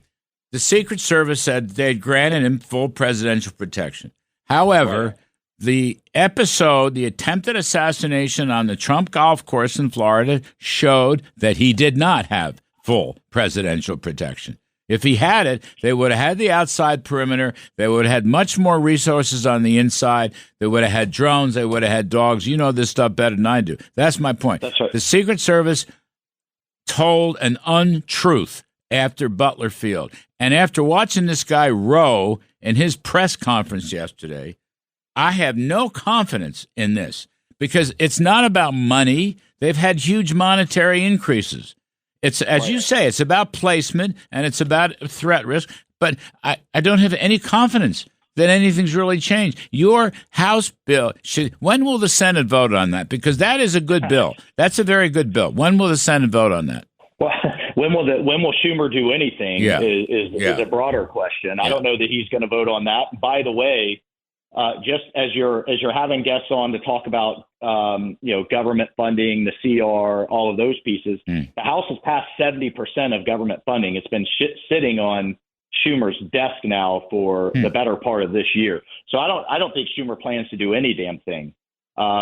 the Secret Service said they'd granted him full presidential protection. However, the attempted assassination on the Trump golf course in Florida showed that he did not have full presidential protection. If he had it, they would have had the outside perimeter. They would have had much more resources on the inside. They would have had drones. They would have had dogs. You know this stuff better than I do. That's my point. That's right. The Secret Service told an untruth after Butler Field. And after watching this guy row in his press conference yesterday, I have no confidence in this because it's not about money. They've had huge monetary increases. It's, as you say, it's about placement and it's about threat risk. But I don't have any confidence that anything's really changed. Your House bill when will the Senate vote on that? Because that is a good bill. That's a very good bill. When will the Senate vote on that? Well, when will Schumer do anything is a broader question. I don't know that he's going to vote on that. By the way, just as you're having guests on to talk about government funding, the CR, all of those pieces, the House has passed 70% of government funding. It's been sitting on Schumer's desk now for the better part of this year. So I don't think Schumer plans to do any damn thing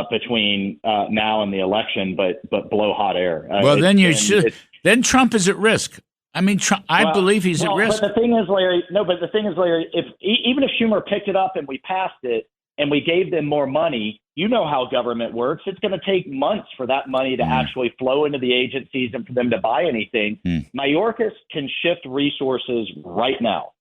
between now and the election, but blow hot air. Well, then you should. Then Trump is at risk. I mean, I believe he's at risk. But the thing is, Larry, even if Schumer picked it up and we passed it and we gave them more money, you know how government works. It's going to take months for that money to actually flow into the agencies and for them to buy anything. Mayorkas can shift resources right now.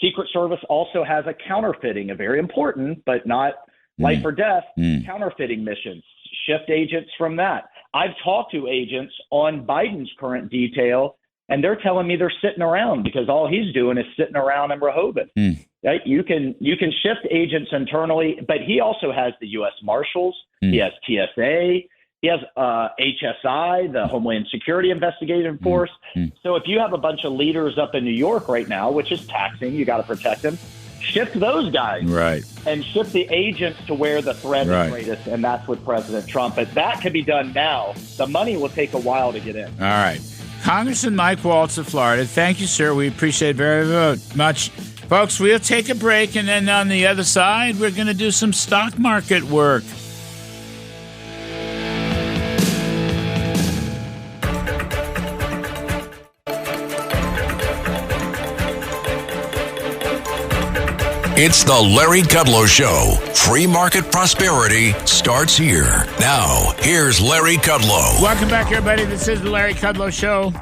Secret Service also has a counterfeiting, a very important but not life or death counterfeiting missions. Shift agents from that. I've talked to agents on Biden's current detail, and they're telling me they're sitting around because all he's doing is sitting around in Rehoboth. Right? You can shift agents internally, but he also has the U.S. Marshals. He has TSA. He has HSI, the Homeland Security Investigative Force. So if you have a bunch of leaders up in New York right now, which is taxing, you got to protect them. Shift those guys, right, and shift the agents to where the threat is greatest, and that's with President Trump. But that can be done now. The money will take a while to get in. All right. Congressman Mike Waltz of Florida, thank you, sir. We appreciate it very, very much. Folks, we'll take a break, and then on the other side, we're going to do some stock market work. It's the Larry Kudlow Show. Free market prosperity starts here. Now, here's Larry Kudlow. Welcome back, everybody. This is the Larry Kudlow Show.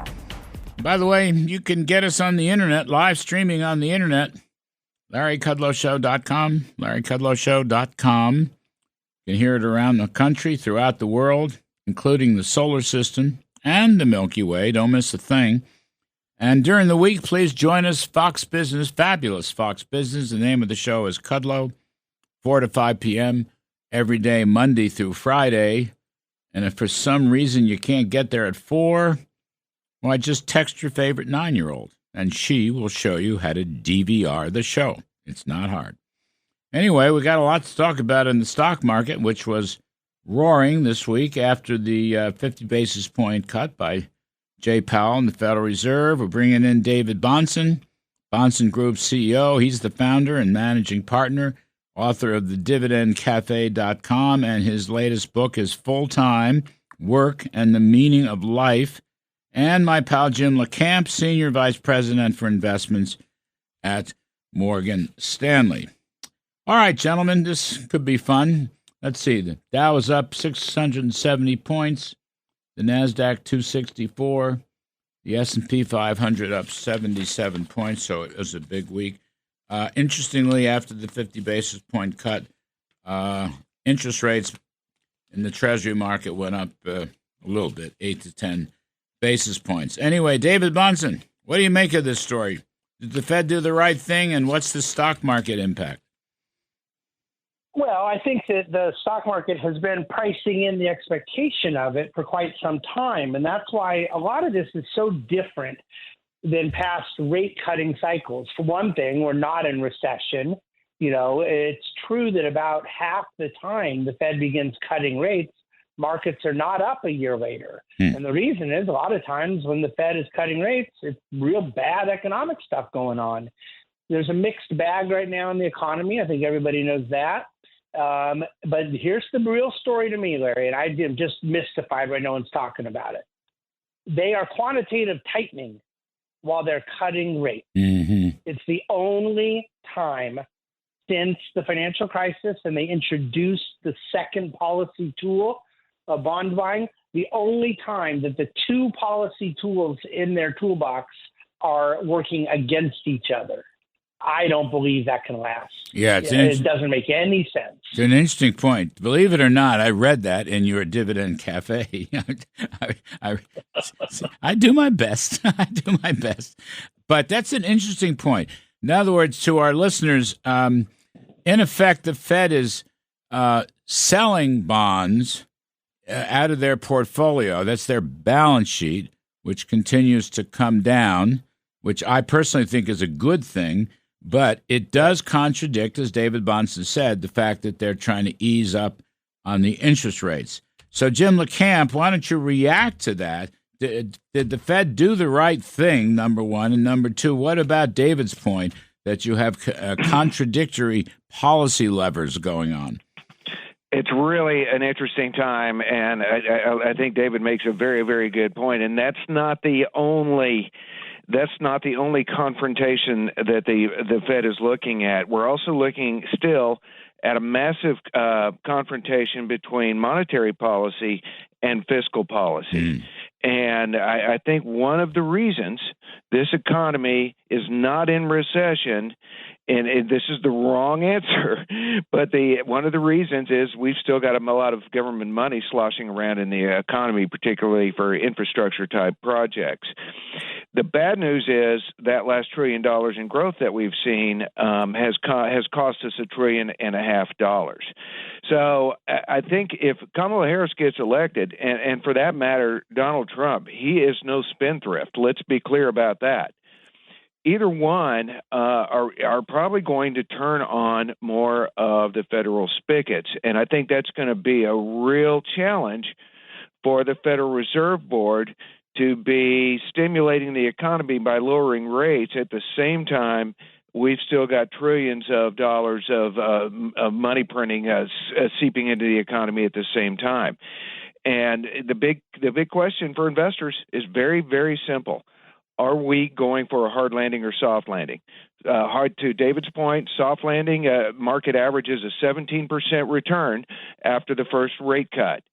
By the way, you can get us on the internet, live streaming on the internet, LarryKudlowShow.com, LarryKudlowShow.com. You can hear it around the country, throughout the world, including the solar system and the Milky Way. Don't miss a thing. And during the week, please join us, Fox Business, fabulous Fox Business. The name of the show is Kudlow, 4 to 5 p.m. every day, Monday through Friday. And if for some reason you can't get there at 4, well, just text your favorite 9-year-old, and she will show you how to DVR the show. It's not hard. Anyway, we got a lot to talk about in the stock market, which was roaring this week after the 50 basis point cut by Jay Powell and the Federal Reserve. We're bringing in David Bahnsen, Bahnsen Group's CEO. He's the founder and managing partner, author of the DividendCafe.com, and his latest book is Full-Time Work and the Meaning of Life. And my pal Jim LeCamp, Senior Vice President for Investments at Morgan Stanley. All right, gentlemen, this could be fun. Let's see. The Dow is up 670 points. The NASDAQ 264, the S&P 500 up 77 points, so it was a big week. Interestingly, after the 50 basis point cut, interest rates in the Treasury market went up a little bit, 8 to 10 basis points. Anyway, David Bahnsen, what do you make of this story? Did the Fed do the right thing, and what's the stock market impact? Well, I think that the stock market has been pricing in the expectation of it for quite some time. And that's why a lot of this is so different than past rate cutting cycles. For one thing, we're not in recession. You know, it's true that about half the time the Fed begins cutting rates, markets are not up a year later. And the reason is a lot of times when the Fed is cutting rates, it's real bad economic stuff going on. There's a mixed bag right now in the economy. I think everybody knows that. But here's the real story to me, Larry, and I am just mystified why no one's talking about it. They are quantitative tightening while they're cutting rates. It's the only time since the financial crisis and they introduced the second policy tool of bond buying, the only time that the two policy tools in their toolbox are working against each other. I don't believe that can last. Yeah, it doesn't make any sense. It's an interesting point. Believe it or not, I read that in your Dividend Cafe. I do my best. I do my best. But that's an interesting point. In other words, to our listeners, in effect, the Fed is selling bonds out of their portfolio. That's their balance sheet, which continues to come down, which I personally think is a good thing. But it does contradict, as David Bahnsen said, the fact that they're trying to ease up on the interest rates. So, Jim LeCamp, why don't you react to that? Did the Fed do the right thing, number one? And number two, what about David's point that you have contradictory policy levers going on? It's really an interesting time, and I think David makes a very, very good point. And that's not the only confrontation that the Fed is looking at. We're also looking still at a massive confrontation between monetary policy and fiscal policy. And I think one of the reasons This economy is not in recession, and this is the wrong answer. But one of the reasons is we've still got a lot of government money sloshing around in the economy, particularly for infrastructure-type projects. The bad news is that last $1 trillion in growth that we've seen has cost us $1.5 trillion. So I think if Kamala Harris gets elected, and for that matter, Donald Trump, he is no spendthrift. Let's be clear about that. Either one are probably going to turn on more of the federal spigots, and I think that's going to be a real challenge for the Federal Reserve Board to be stimulating the economy by lowering rates at the same time we've still got trillions of dollars of money printing seeping into the economy at the same time. And the big question for investors is very, very simple. Are we going for a hard landing or soft landing? To David's point, soft landing, market average is a 17% return after the first rate cut.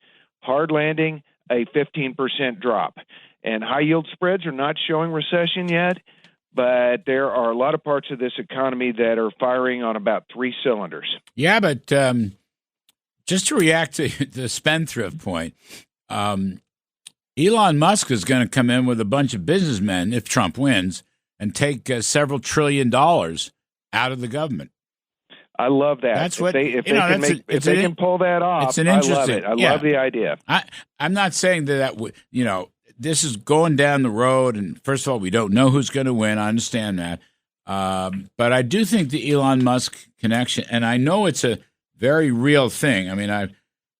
Hard landing, a 15% drop. And high-yield spreads are not showing recession yet, but there are a lot of parts of this economy that are firing on about 3 cylinders. Yeah, but just to react to the spendthrift point, Elon Musk is going to come in with a bunch of businessmen, if Trump wins, and take several $1 trillion out of the government. I love that. That's what if they can pull that off. It's an interesting. I love it. I love the idea. I'm not saying that this is going down the road. And first of all, we don't know who's going to win. I understand that, but I do think the Elon Musk connection, and I know it's a very real thing. I mean,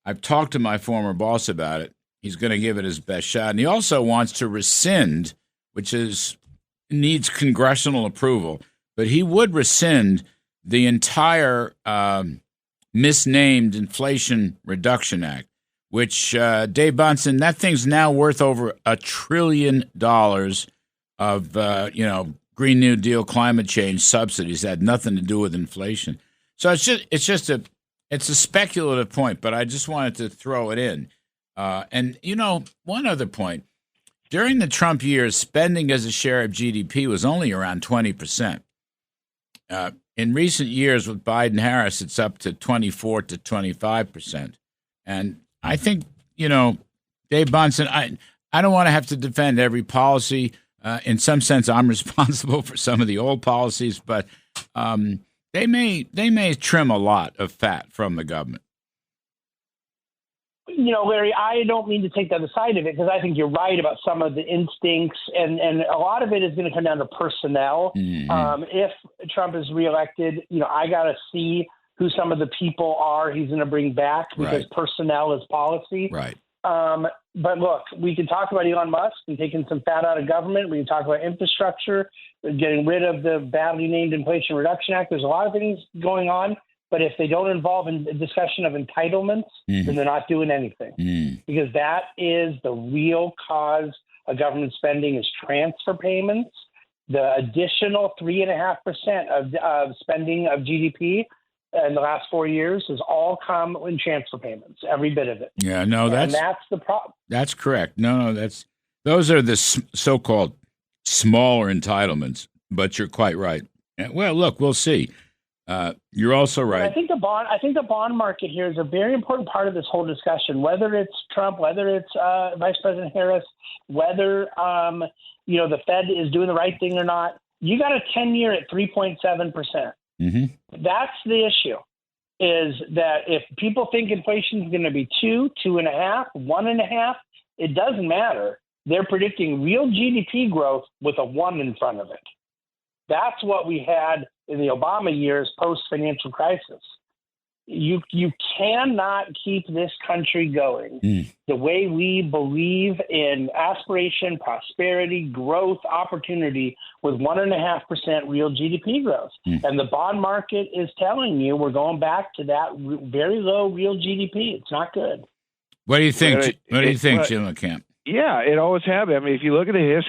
I've talked to my former boss about it. He's going to give it his best shot, and he also wants to rescind, which needs congressional approval, but he would rescind the entire misnamed Inflation Reduction Act, which, Dave Bunsen, that thing's now worth over $1 trillion of, Green New Deal climate change subsidies that had nothing to do with inflation. So it's a speculative point, but I just wanted to throw it in. And one other point. During the Trump years, spending as a share of GDP was only around 20%. In recent years with Biden-Harris, it's up to 24 to 25%. And I think, Dave Bunsen, I don't want to have to defend every policy. In some sense, I'm responsible for some of the old policies, but they may trim a lot of fat from the government. Larry, I don't mean to take the other side of it because I think you're right about some of the instincts, and a lot of it is going to come down to personnel. Mm-hmm. If Trump is reelected, I got to see who some of the people are he's going to bring back because personnel is policy. Right. But look, we can talk about Elon Musk and taking some fat out of government. We can talk about infrastructure, getting rid of the badly named Inflation Reduction Act. There's a lot of things going on. But if they don't involve in a discussion of entitlements, then they're not doing anything. Because that is the real cause of government spending is transfer payments. The additional 3.5% of spending of GDP in the last 4 years has all come in transfer payments, every bit of it. Yeah, no, that's the problem. That's correct. No, those are the so-called smaller entitlements. But you're quite right. Well, look, we'll see. You're also right. I think the bond market here is a very important part of this whole discussion. Whether it's Trump, whether it's Vice President Harris, whether the Fed is doing the right thing or not, you got a 10-year at 3.7%. Mm-hmm. That's the issue. Is that if people think inflation is going to be 2, 2.5, 1.5, it doesn't matter. They're predicting real GDP growth with a 1 in front of it. That's what we had in the Obama years post-financial crisis. You cannot keep this country going the way we believe in aspiration, prosperity, growth, opportunity with 1.5% real GDP growth. And the bond market is telling you we're going back to that very low real GDP. It's not good. What do you think? Jim McCamp? Yeah, it always have. I mean, if you look at the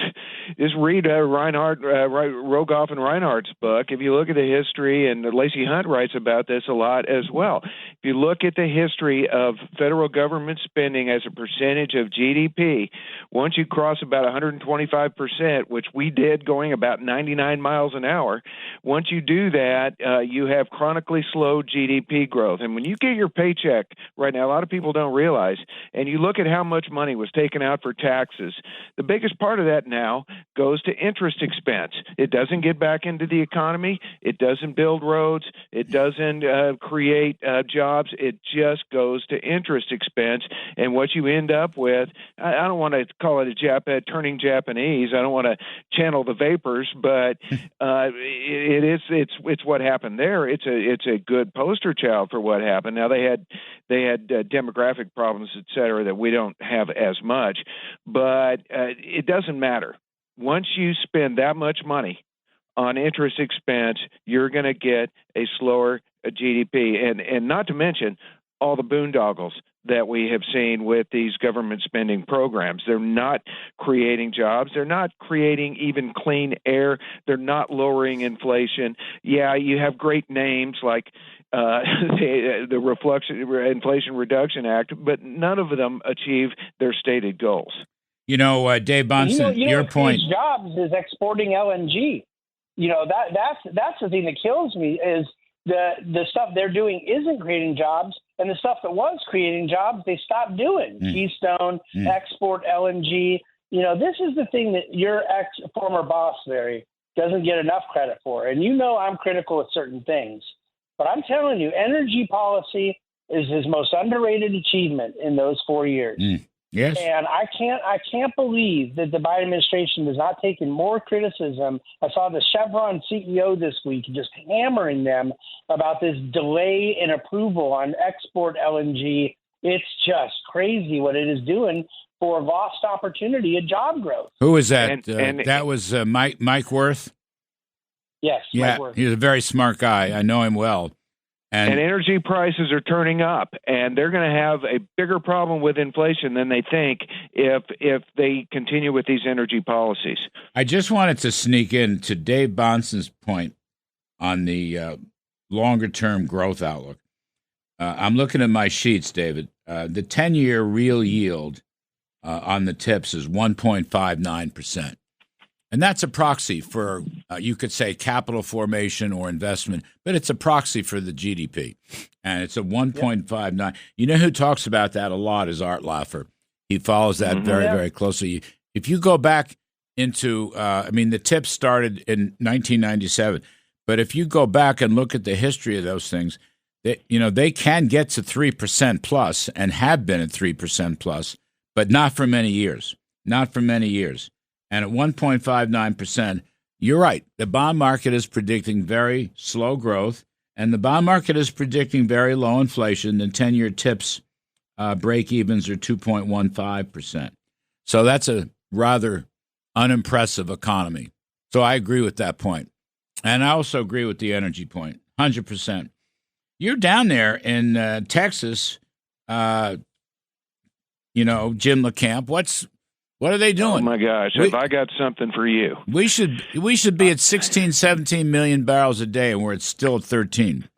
just read Rogoff and Reinhardt's book. If you look at the history, and Lacey Hunt writes about this a lot as well. If you look at the history of federal government spending as a percentage of GDP, once you cross about 125%, which we did going about 99 miles an hour, once you do that, you have chronically slow GDP growth. And when you get your paycheck right now, a lot of people don't realize, and you look at how much money was taken out for taxes, the biggest part of that now goes to interest expense. It doesn't get back into the economy. It doesn't build roads. It doesn't create jobs. It just goes to interest expense. And what you end up with, I don't want to call it turning Japanese. I don't want to channel the vapors, but it's what happened there. It's a good poster child for what happened. Now they had demographic problems, et cetera, that we don't have as much, but it doesn't matter. Once you spend that much money on interest expense, you're going to get a slower GDP, and not to mention all the boondoggles that we have seen with these government spending programs. They're not creating jobs. They're not creating even clean air. They're not lowering inflation. Yeah, you have great names like the Inflation Reduction Act, but none of them achieve their stated goals. You know, Dave Bonson, your point. Jobs is exporting LNG. You know, that's the thing that kills me is the stuff they're doing isn't creating jobs, and the stuff that was creating jobs they stopped doing. Keystone, export LNG. You know, this is the thing that your former boss, Larry, doesn't get enough credit for. And you know I'm critical of certain things. But I'm telling you, energy policy is his most underrated achievement in those 4 years. Yes. And I can't believe that the Biden administration has not taken more criticism. I saw the Chevron CEO this week just hammering them about this delay in approval on export LNG. It's just crazy what it is doing for lost opportunity and job growth. Who was that? That was Mike Wirth? Yes, yeah, Mike Wirth. He's a very smart guy. I know him well. And energy prices are turning up, and they're going to have a bigger problem with inflation than they think if they continue with these energy policies. I just wanted to sneak in to Dave Bonson's point on the longer-term growth outlook. I'm looking at my sheets, David. The 10-year real yield on the tips is 1.59%. And that's a proxy for, you could say, capital formation or investment, but it's a proxy for the GDP. And it's a 1.59. You know who talks about that a lot is Art Laffer. He follows that very closely. If you go back into, the tips started in 1997. But if you go back and look at the history of those things, they can get to 3% plus and have been at 3% plus, but not for many years. Not for many years. And at 1.59%, you're right. The bond market is predicting very slow growth, and the bond market is predicting very low inflation. The 10-year tips break-evens are 2.15%. So that's a rather unimpressive economy. So I agree with that point. And I also agree with the energy point, 100%. You're down there in Texas, Jim LeCamp. What are they doing? Oh, my gosh. Have I got something for you? We should be at 16, 17 million barrels a day, and we're still at 13.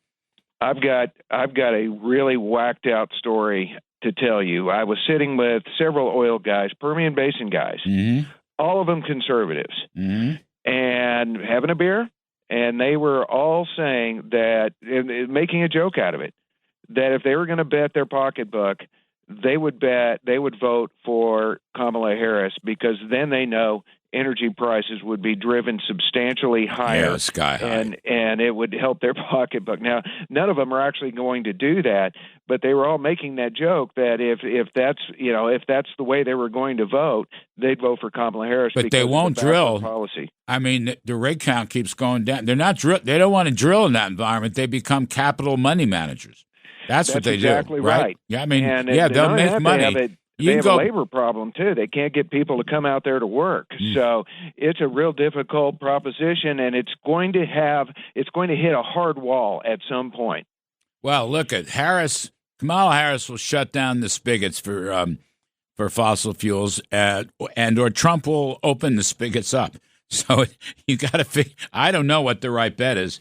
I've got a really whacked out story to tell you. I was sitting with several oil guys, Permian Basin guys, all of them conservatives, and having a beer, and they were all saying that, making a joke out of it, that if they were going to bet their pocketbook, they would vote for Kamala Harris because then they know energy prices would be driven substantially higher, sky high, and it would help their pocketbook. Now, none of them are actually going to do that, but they were all making that joke that if that's the way they were going to vote, they'd vote for Kamala Harris. But they won't drill. Policy. I mean, the rig count keeps going down. They're not They don't want to drill in that environment. They become capital money managers. That's what they exactly do, right? Yeah, I mean, and they'll make money. They have a labor problem, too. They can't get people to come out there to work. So it's a real difficult proposition, and it's going to hit a hard wall at some point. Well, look at Harris. Kamala Harris will shut down the spigots for for fossil fuels, and or Trump will open the spigots up. So you got to figure. I don't know what the right bet is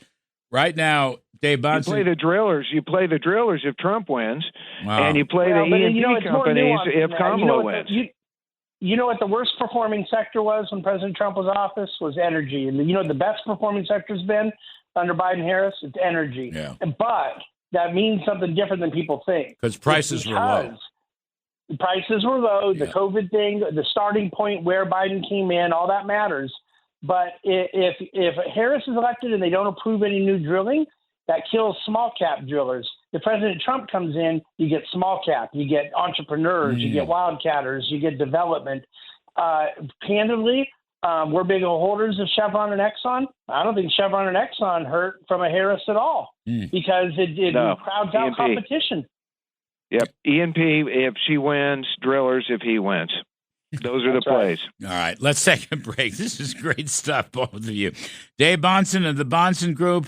right now. Dave Bonson. You play the drillers. You play the drillers if Trump wins, and you play the E&P it's companies if Kamala wins. You know what the worst performing sector was when President Trump was in office was energy, and you know what the best performing sector's been under Biden-Harris? It's energy. Yeah. But that means something different than people think. Because prices were low. The prices were low. The COVID thing, the starting point where Biden came in, all that matters. But if Harris is elected and they don't approve any new drilling, that kills small cap drillers. If President Trump comes in, you get small cap, you get entrepreneurs, you get wildcatters, you get development. Candidly, we're big holders of Chevron and Exxon. I don't think Chevron and Exxon hurt from a Harris at all because it crowds out competition. Yep, E&P if she wins, drillers if he wins. Those are the plays. All right, let's take a break. This is great stuff, both of you. Dave Bonson of the Bonson Group.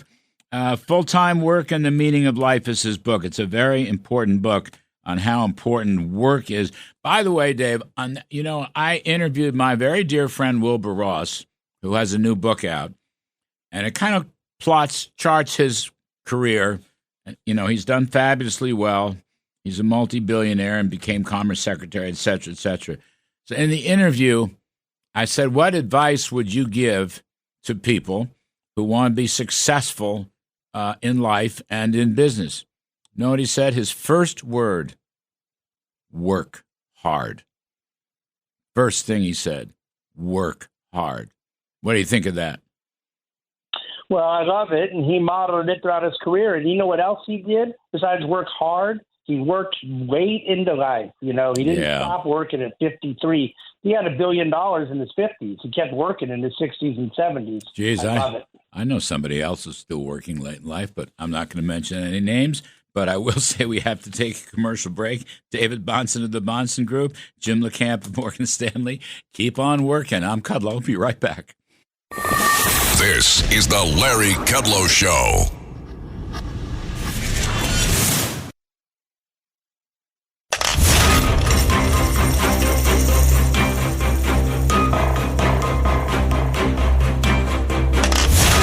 Full-Time Work and the Meaning of Life is his book. It's a very important book on how important work is. By the way, Dave, I interviewed my very dear friend Wilbur Ross, who has a new book out, and it kind of charts his career. He's done fabulously well. He's a multi-billionaire and became Commerce Secretary, et cetera, et cetera. So in the interview, I said, what advice would you give to people who want to be successful in life and in business? You know what he said? His first word, work hard. First thing he said, work hard. What do you think of that? Well, I love it, and he modeled it throughout his career. And you know what else he did besides work hard? He worked late into life. He didn't stop working at 53. He had $1 billion in his 50s. He kept working in his 60s and 70s. Jeez, I love it. I know somebody else is still working late in life, but I'm not going to mention any names. But I will say we have to take a commercial break. David Bonson of the Bonson Group, Jim LeCamp of Morgan Stanley. Keep on working. I'm Kudlow. I'll be right back. This is the Larry Kudlow Show.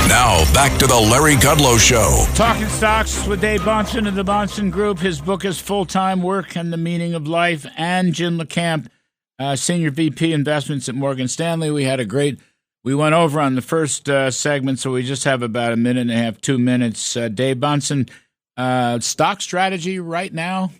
Now, back to the Larry Kudlow Show. Talking stocks with Dave Bonson of the Bonson Group. His book is Full-Time Work and the Meaning of Life. And Jim LeCamp, Senior VP Investments at Morgan Stanley. We went over on the first segment, so we just have about a minute and a half, 2 minutes. Dave Bonson, stock strategy right now?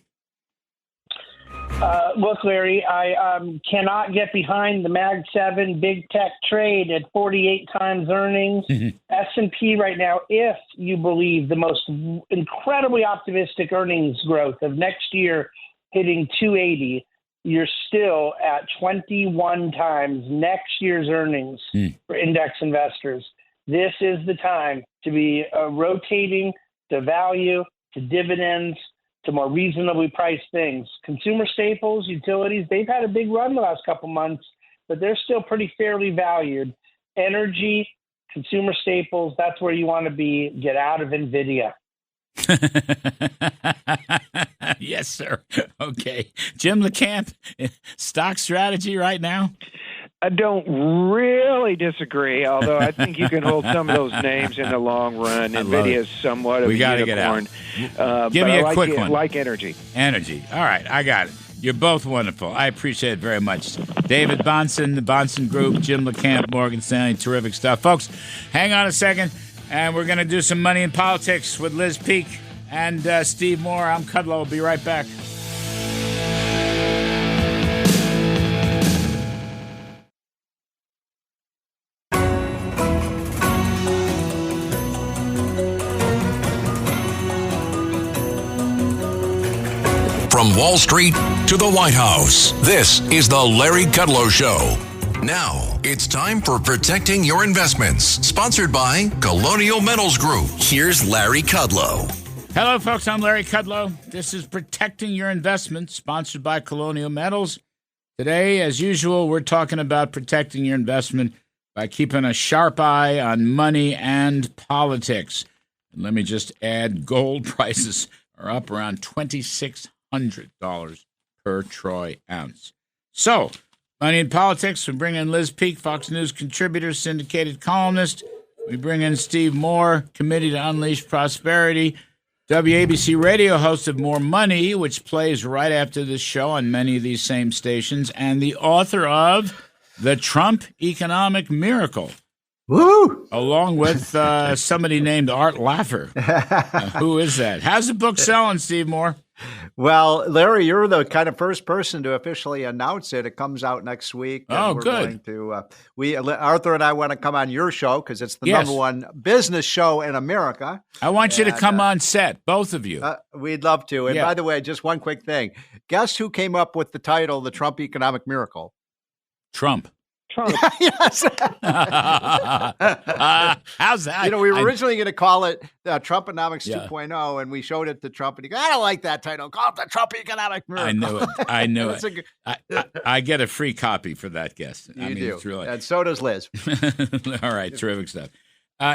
Look, Larry, I cannot get behind the Mag 7 big tech trade at 48 times earnings. S&P right now, if you believe the most incredibly optimistic earnings growth of next year hitting 280, you're still at 21 times next year's earnings for index investors. This is the time to be rotating to value, to dividends, to more reasonably priced things. Consumer staples, utilities, they've had a big run the last couple months, but they're still pretty fairly valued. Energy, consumer staples, that's where you want to be. Get out of NVIDIA. Yes, sir. Okay. Jim LeCamp, stock strategy right now? I don't really disagree, although I think you can hold some of those names in the long run. NVIDIA is somewhat of a unicorn. Give me a quick one. Like energy. Energy. All right, I got it. You're both wonderful. I appreciate it very much. David Bonson, the Bonson Group, Jim LeCamp, Morgan Stanley, terrific stuff. Folks, hang on a second, and we're going to do some money in politics with Liz Peek and Steve Moore. I'm Kudlow. I'll be right back. From Wall Street to the White House, this is the Larry Kudlow Show. Now, it's time for Protecting Your Investments, sponsored by Colonial Metals Group. Here's Larry Kudlow. Hello, folks. I'm Larry Kudlow. This is Protecting Your Investments, sponsored by Colonial Metals. Today, as usual, we're talking about protecting your investment by keeping a sharp eye on money and politics. And let me just add, gold prices are up around $2,600 per troy ounce. So, Money in Politics, we bring in Liz Peek, Fox News contributor, syndicated columnist. We bring in Steve Moore, Committee to Unleash Prosperity, WABC radio host of More Money, which plays right after this show on many of these same stations, and the author of The Trump Economic Miracle. Woo! Along with somebody named Art Laffer. Who is that? How's the book selling, Steve Moore? Well, Larry, you're the kind of first person to officially announce it. It comes out next week. Oh, we're good. Going to, Arthur and I want to come on your show because it's the number one business show in America. I want you to come on set, both of you. We'd love to. And by the way, just one quick thing. Guess who came up with the title, The Trump Economic Miracle? Trump. Yes. How's that? We were originally going to call it Trumponomics 2.0, and we showed it to Trump, and he goes, I don't like that title. Call it the Trump Economic Miracle. I knew it. I get a free copy for that guest. You do. It's really... And so does Liz. All right, terrific stuff.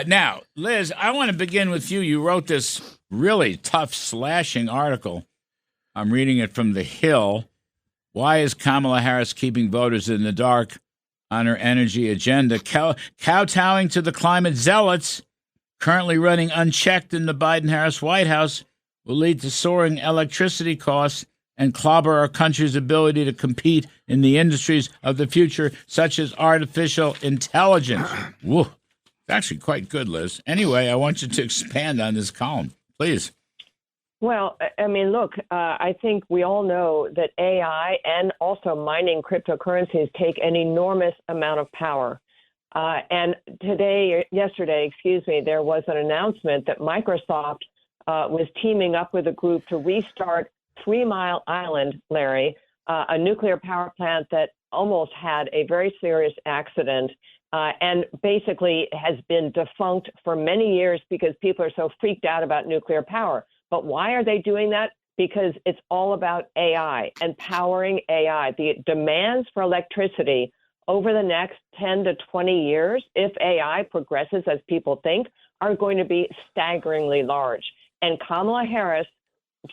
Now, Liz, I want to begin with you. You wrote this really tough, slashing article. I'm reading it from The Hill. Why is Kamala Harris keeping voters in the dark on her energy agenda, kowtowing to the climate zealots currently running unchecked in the Biden-Harris White House will lead to soaring electricity costs and clobber our country's ability to compete in the industries of the future, such as artificial intelligence. Whoa, it's actually quite good, Liz. Anyway, I want you to expand on this column, please. Well, I mean, look, I think we all know that AI and also mining cryptocurrencies take an enormous amount of power. And yesterday, there was an announcement that Microsoft was teaming up with a group to restart 3 Mile Island, Larry, a nuclear power plant that almost had a very serious accident and basically has been defunct for many years because people are so freaked out about nuclear power. But why are they doing that? Because it's all about AI and powering AI. The demands for electricity over the next 10 to 20 years, if AI progresses as people think, are going to be staggeringly large. And Kamala Harris,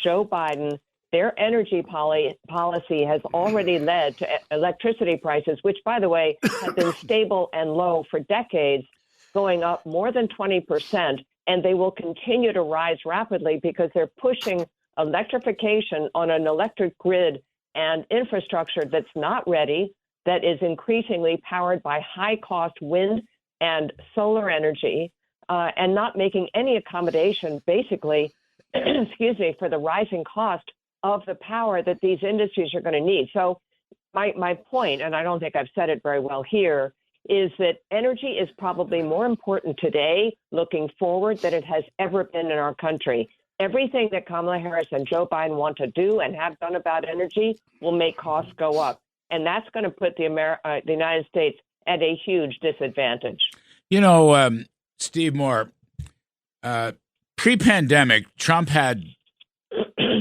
Joe Biden, their energy policy has already led to electricity prices, which, by the way, have been stable and low for decades, going up more than 20%. And they will continue to rise rapidly because they're pushing electrification on an electric grid and infrastructure that's not ready, that is increasingly powered by high-cost wind and solar energy, and not making any accommodation, basically, for the rising cost of the power that these industries are going to need. So my point, and I don't think I've said it very well here, is that energy is probably more important today, looking forward, than it has ever been in our country. Everything that Kamala Harris and Joe Biden want to do and have done about energy will make costs go up. And that's going to put the United States at a huge disadvantage. Steve Moore, pre-pandemic, Trump had,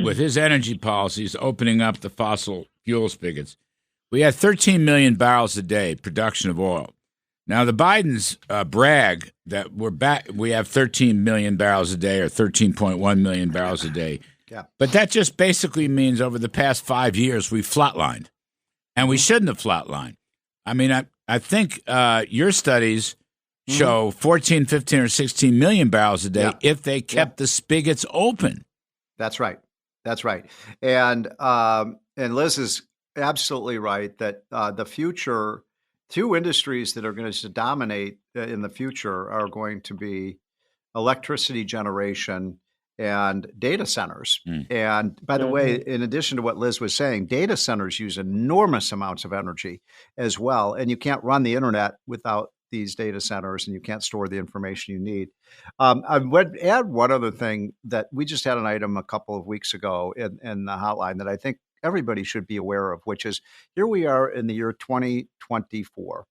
with his energy policies, opening up the fossil fuel spigots, we had 13 million barrels a day production of oil. Now, the Bidens brag that we have 13 million barrels a day or 13.1 million barrels a day. Yeah. But that just basically means over the past 5 years, we've flatlined. And we shouldn't have flatlined. I mean, I think your studies show 14, 15, or 16 million barrels a day if they kept the spigots open. That's right. And Liz is absolutely right that the future, two industries that are going to dominate in the future are going to be electricity generation and data centers. And by the way, in addition to what Liz was saying, data centers use enormous amounts of energy as well. And you can't run the internet without these data centers, and you can't store the information you need. I would add one other thing that we just had an item a couple of weeks ago in the hotline that I think everybody should be aware of, which is here we are in the year 2024,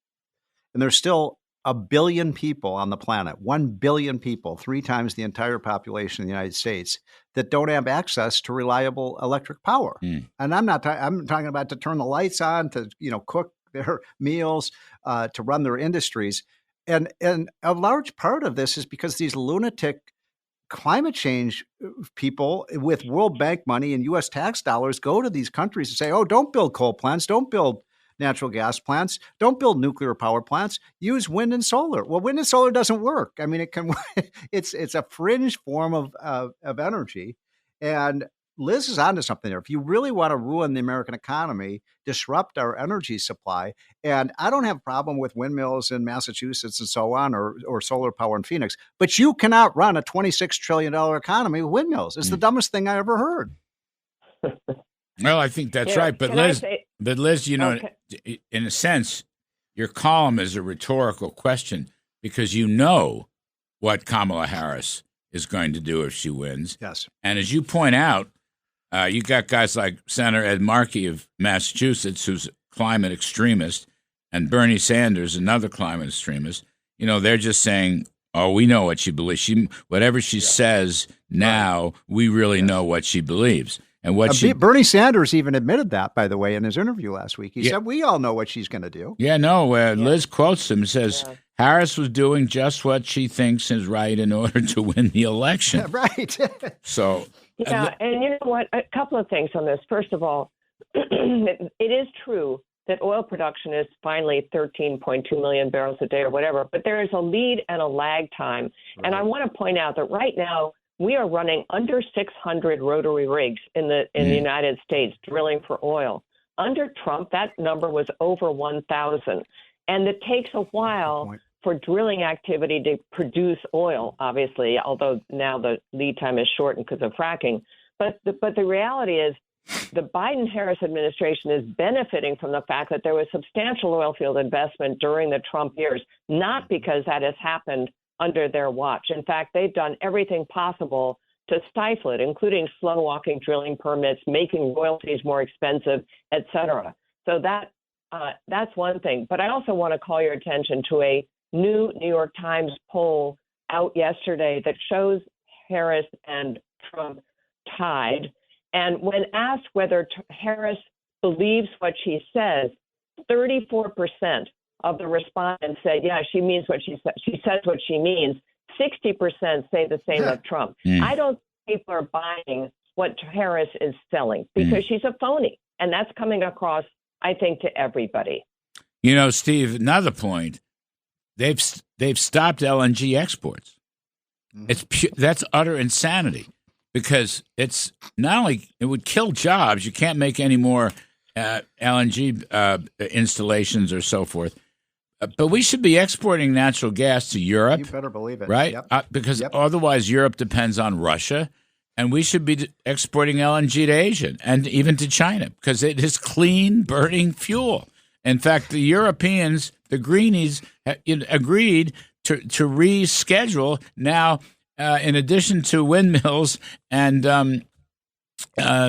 and there's still 1 billion people on the planet, 1 billion people, 3 times the entire population of the United States, that don't have access to reliable electric power. And I'm talking about to turn the lights on, to cook their meals, to run their industries. And a large part of this is because these lunatic climate change people with World Bank money and U.S. tax dollars go to these countries and say, oh, don't build coal plants, don't build natural gas plants. Don't build nuclear power plants. Use wind and solar. Well, wind and solar doesn't work. I mean, it can. It's a fringe form of energy, and Liz is onto something there. If you really want to ruin the American economy, disrupt our energy supply, and I don't have a problem with windmills in Massachusetts and so on, or solar power in Phoenix, but you cannot run a $26 trillion economy with windmills. It's the dumbest thing I ever heard. Well, I think that's right. But Liz, you know, in a sense, your column is a rhetorical question because you know what Kamala Harris is going to do if she wins. Yes. And as you point out, you got guys like Senator Ed Markey of Massachusetts, who's a climate extremist, and Bernie Sanders, another climate extremist. You know, they're just saying, oh, we know what she believes. Whatever she says now, we really know what she believes. And what Bernie Sanders even admitted that, by the way, in his interview last week. He said, we all know what she's going to do. Yeah, no, Liz quotes him and says, Harris was doing just what she thinks is right in order to win the election. Yeah, right. So... Yeah, and you know what? A couple of things on this. First of all, it is true that oil production is finally 13.2 million barrels a day or whatever, but there is a lead and a lag time. Right. And I want to point out that right now we are running under 600 rotary rigs in the United States drilling for oil. Under Trump, that number was over 1,000. And it takes a while for drilling activity to produce oil, obviously, although now the lead time is shortened because of fracking. But the reality is the Biden-Harris administration is benefiting from the fact that there was substantial oil field investment during the Trump years, not because that has happened under their watch. In fact, they've done everything possible to stifle it, including slow-walking drilling permits, making royalties more expensive, et cetera. So that's one thing. But I also want to call your attention to a new New York Times poll out yesterday that shows Harris and Trump tied. And when asked whether Harris believes what she says, 34% of the respondents said, yeah, she means what she says. She says what she means. 60% say the same of Trump. I don't think people are buying what Harris is selling because she's a phony. And that's coming across, I think, to everybody. You know, Steve, another point. They've stopped LNG exports. That's utter insanity because it's not only it would kill jobs. You can't make any more LNG installations or so forth. But we should be exporting natural gas to Europe. You better believe it, right? Because otherwise Europe depends on Russia, and we should be exporting LNG to Asia and even to China because it is clean burning fuel. In fact, the Europeans, the greenies, agreed to reschedule now, in addition to windmills and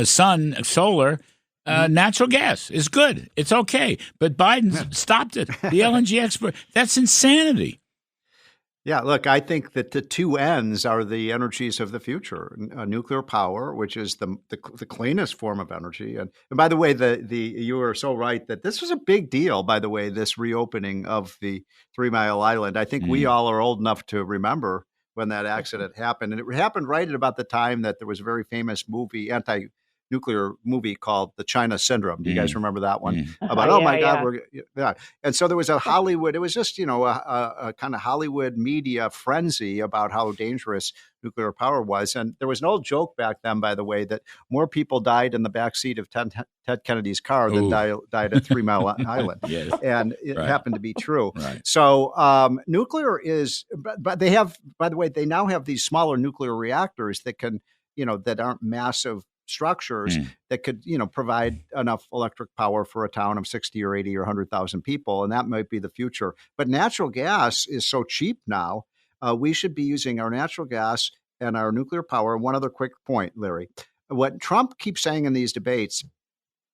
solar, natural gas is good. It's okay. But Biden stopped it. The LNG export, that's insanity. Yeah, look, I think that the two ends are the energies of the future. Nuclear power, which is the cleanest form of energy. And by the way, you are so right that this was a big deal, by the way, this reopening of the 3 Mile Island. I think we all are old enough to remember when that accident happened. And it happened right at about the time that there was a very famous anti-nuclear movie called The China Syndrome. Do you guys remember that one? About, my God. And so there was a Hollywood, it was just, a kind of Hollywood media frenzy about how dangerous nuclear power was. And there was an old joke back then, by the way, that more people died in the backseat of Ted Kennedy's car than died at 3 Mile Island. Yes. And it happened to be true. Right. So nuclear is, but they have, by the way, they now have these smaller nuclear reactors that can, that aren't massive structures that could, provide enough electric power for a town of 60 or 80 or 100,000 people. And that might be the future. But natural gas is so cheap now. We should be using our natural gas and our nuclear power. One other quick point, Larry. What Trump keeps saying in these debates,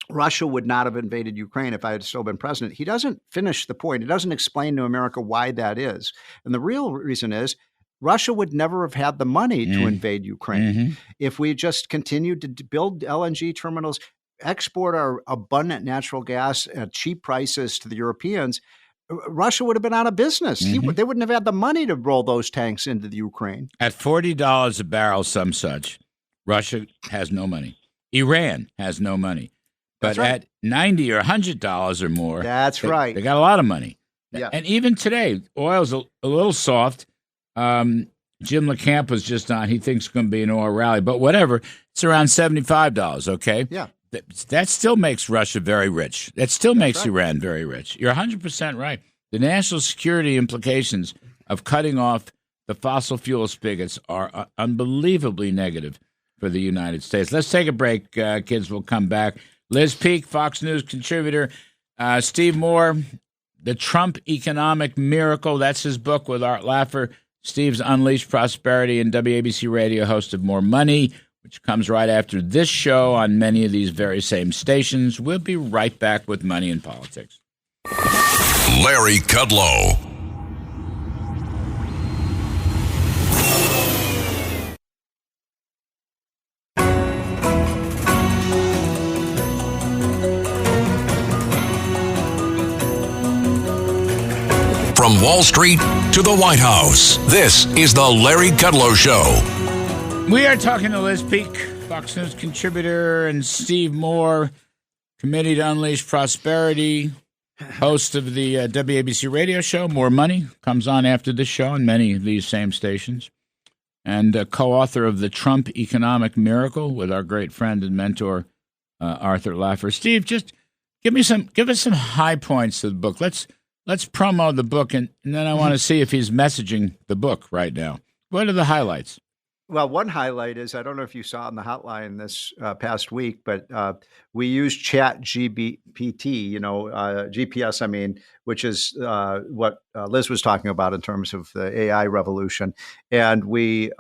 Russia would not have invaded Ukraine if I had still been president. He doesn't finish the point. He doesn't explain to America why that is. And the real reason is Russia would never have had the money to invade Ukraine if we just continued to build LNG terminals, export our abundant natural gas at cheap prices to the Europeans. Russia would have been out of business. They wouldn't have had the money to roll those tanks into the Ukraine. At $40 a barrel, some such, Russia has no money. Iran has no money. But at $90 or $100 or more, that's right. They got a lot of money. Yeah. And even today, oil's a little soft. Jim LeCamp was just on. He thinks it's going to be an oil rally. But whatever, it's around $75, okay? Yeah. That still makes Russia very rich. That still makes Iran very rich. You're 100% right. The national security implications of cutting off the fossil fuel spigots are unbelievably negative for the United States. Let's take a break, kids. We'll come back. Liz Peek, Fox News contributor. Steve Moore, The Trump Economic Miracle. That's his book with Art Laffer. Steve's Unleashed Prosperity, and WABC Radio, host of More Money, which comes right after this show on many of these very same stations. We'll be right back with Money and Politics. Larry Kudlow. From Wall Street to the White House, this is the Larry Kudlow Show. We are talking to Liz Peek, Fox News contributor, and Steve Moore, Committee to Unleash Prosperity, host of the WABC radio show, More Money, comes on after this show on many of these same stations, and co-author of The Trump Economic Miracle with our great friend and mentor, Arthur Laffer. Steve, just give us some high points of the book. Let's promo the book, and then I want to see if he's messaging the book right now. What are the highlights? Well, one highlight is, I don't know if you saw on the hotline this past week, but we used Chat GPT, GPS, I mean, which is what Liz was talking about in terms of the AI revolution. And we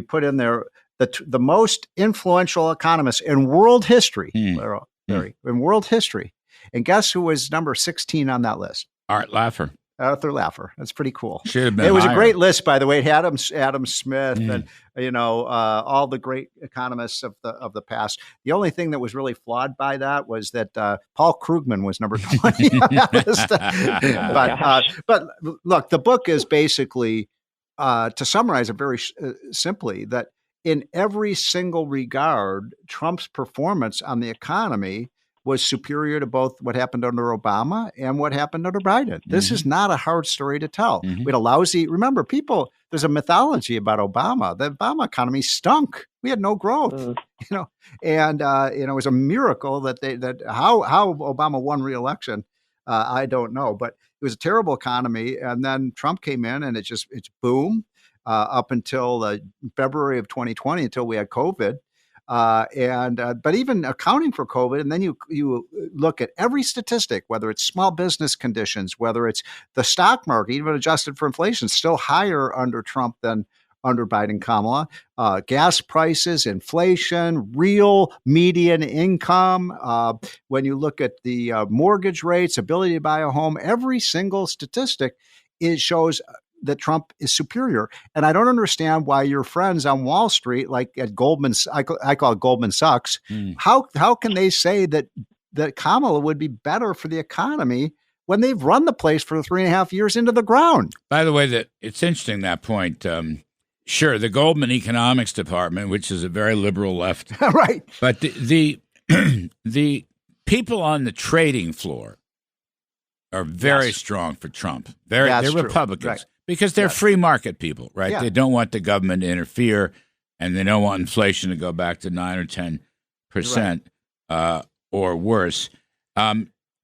put in there the most influential economists in world history, Larry, in world history. And guess who was number 16 on that list? Arthur Laffer. That's pretty cool. Should have been. It was higher. a great list, by the way. It had Adam Smith and all the great economists of the past. The only thing that was really flawed by that was that Paul Krugman was number 20 on that list. But look, the book is basically to summarize it very simply that in every single regard, Trump's performance on the economy was superior to both what happened under Obama and what happened under Biden. This is not a hard story to tell. We had a lousy, remember, there's a mythology about Obama. The Obama economy stunk. We had no growth, and it was a miracle that how Obama won re-election. I don't know, but it was a terrible economy. And then Trump came in and it's boom up until February of 2020, until we had COVID. But even accounting for COVID, and then you look at every statistic, whether it's small business conditions, whether it's the stock market, even adjusted for inflation, still higher under Trump than under Biden, Kamala. Gas prices, inflation, real median income. When you look at the mortgage rates, ability to buy a home, every single statistic shows that Trump is superior. And I don't understand why your friends on Wall Street, like at Goldman, I call it Goldman Sachs, how can they say that Kamala would be better for the economy when they've run the place for 3.5 years into the ground? By the way, it's interesting, that point. Sure, the Goldman Economics Department, which is a very liberal left. Right. But the people on the trading floor are very strong for Trump. They're Republicans. Right. Because they're free market people, right? Yeah. They don't want the government to interfere, and they don't want inflation to go back to 9 or 10% or worse.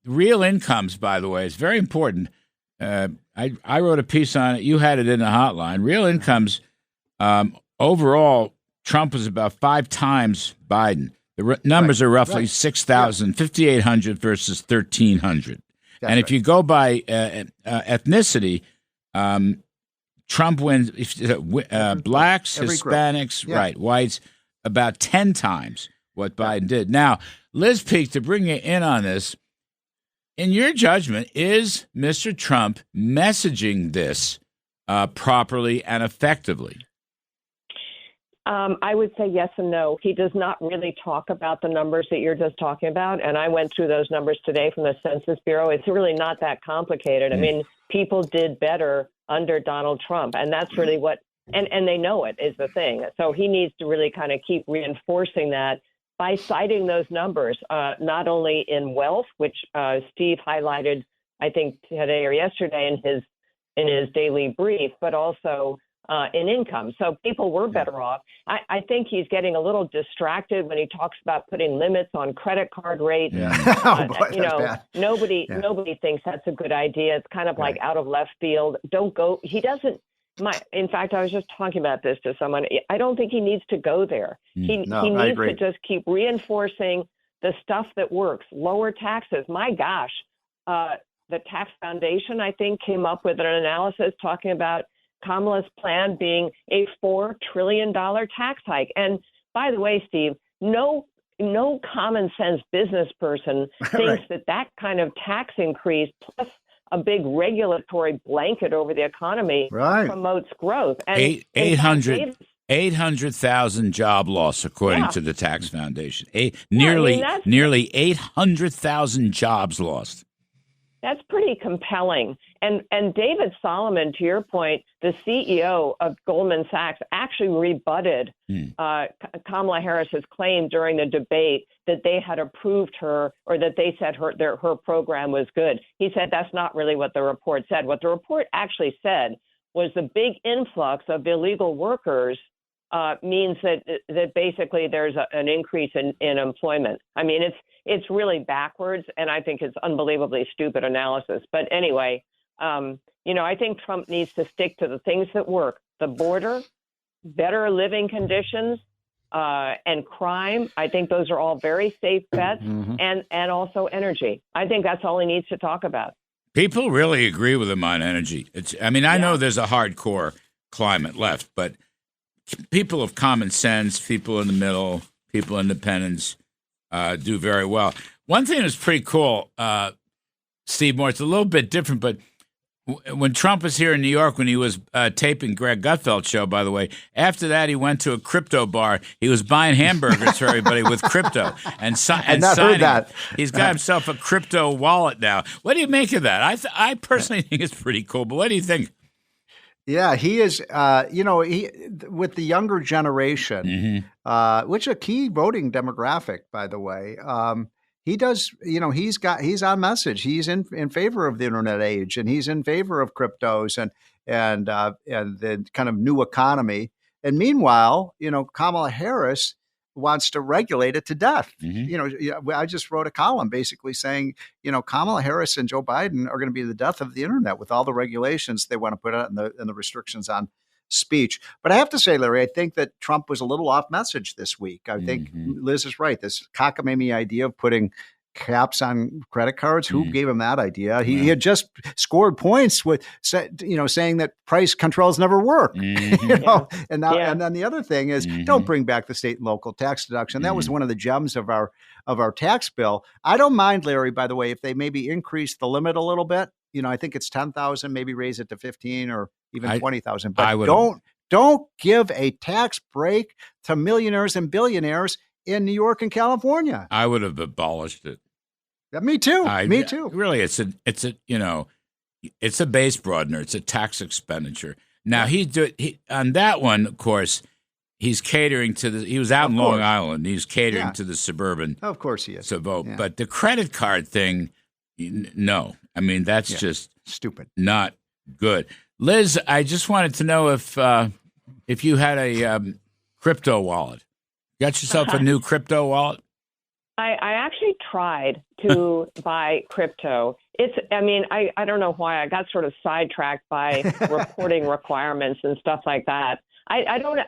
Real incomes, by the way, is very important. I wrote a piece on it. You had it in the hotline. Real incomes, overall, Trump was about 5 times Biden. The numbers are roughly 6,000, 5,800 versus 1,300. And if you go by ethnicity, Trump wins blacks, Hispanics, whites, about 10 times what Biden did. Now, Liz Peek, to bring you in on this, in your judgment, is Mr. Trump messaging this properly and effectively? I would say yes and no. He does not really talk about the numbers that you're just talking about. And I went through those numbers today from the Census Bureau. It's really not that complicated. I mean, people did better under Donald Trump. And that's really what, and they know it is the thing. So he needs to really kind of keep reinforcing that by citing those numbers, not only in wealth, which Steve highlighted, I think today or yesterday in his daily brief, but also in income. So people were better off. I think he's getting a little distracted when he talks about putting limits on credit card rates. Nobody thinks that's a good idea. It's kind of like out of left field. Don't go. He doesn't. In fact, I was just talking about this to someone. I don't think he needs to go there. He needs to just keep reinforcing the stuff that works. Lower taxes. My gosh, the Tax Foundation, I think, came up with an analysis talking about Kamala's plan being a $4 trillion tax hike. And by the way, Steve, no common sense business person thinks that kind of tax increase plus a big regulatory blanket over the economy promotes growth. And 800,000 job loss, according to the Tax Foundation. Nearly 800,000 jobs lost. That's pretty compelling. And David Solomon, to your point, the CEO of Goldman Sachs, actually rebutted Kamala Harris's claim during the debate that they had approved her, or that they said her program was good. He said that's not really what the report said. What the report actually said was the big influx of illegal workers means that basically there's an increase in employment. I mean, it's really backwards, and I think it's unbelievably stupid analysis. But anyway, I think Trump needs to stick to the things that work: the border, better living conditions, and crime. I think those are all very safe bets, and also energy. I think that's all he needs to talk about. People really agree with him on energy. I know there's a hardcore climate left, but people of common sense, people in the middle, people independents, do very well. One thing that's pretty cool, Steve Moore, it's a little bit different, but when Trump was here in New York, when he was taping Greg Gutfeld's show, by the way, after that he went to a crypto bar. He was buying hamburgers for everybody with crypto and signing. That. He's got himself a crypto wallet now. What do you make of that? I personally think it's pretty cool, but what do you think? Yeah, he is, he with the younger generation, which is a key voting demographic, by the way. He does, he's on message. He's in favor of the internet age, and he's in favor of cryptos and the kind of new economy. And meanwhile, Kamala Harris wants to regulate it to death. I just wrote a column basically saying, Kamala Harris and Joe Biden are going to be the death of the internet with all the regulations they want to put out and the restrictions on speech. But I have to say, Larry, I think that Trump was a little off message this week. I think Liz is right. This cockamamie idea of putting caps on credit cards. Who gave him that idea? He had just scored points with, saying that price controls never work. And then the other thing is, don't bring back the state and local tax deduction. That was one of the gems of our tax bill. I don't mind, Larry, by the way, if they maybe increase the limit a little bit. I think it's 10,000, maybe raise it to 15 or even 20,000. But don't give a tax break to millionaires and billionaires in New York and California. I would have abolished it. Me too. Me too. Really, it's a base broadener. It's a tax expenditure. Now on that one, of course, he's catering to he was out in Long Island. He's catering to the suburban. Of course he is. To vote. Yeah. But the credit card thing, no. I mean, that's just stupid. Not good. Liz, I just wanted to know if you had a crypto wallet. Got yourself a new crypto wallet? I actually tried to buy crypto. I don't know why I got sort of sidetracked by reporting requirements and stuff like that. I don't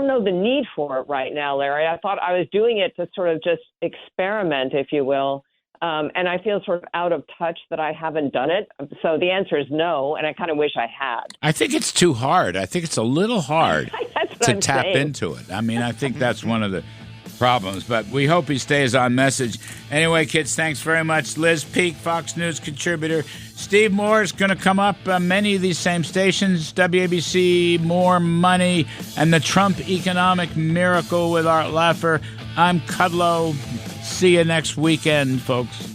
know the need for it right now, Larry. I thought I was doing it to sort of just experiment, if you will. And I feel sort of out of touch that I haven't done it. So the answer is no, and I kind of wish I had. I think it's too hard. I think it's a little hard to tap into it. I think that's one of the problems, but we hope he stays on message. Anyway, kids, thanks very much. Liz Peek, Fox News contributor. Steve Moore is going to come up many of these same stations, WABC, More Money, and the Trump Economic Miracle with Art Laffer. I'm Kudlow. See you next weekend, folks.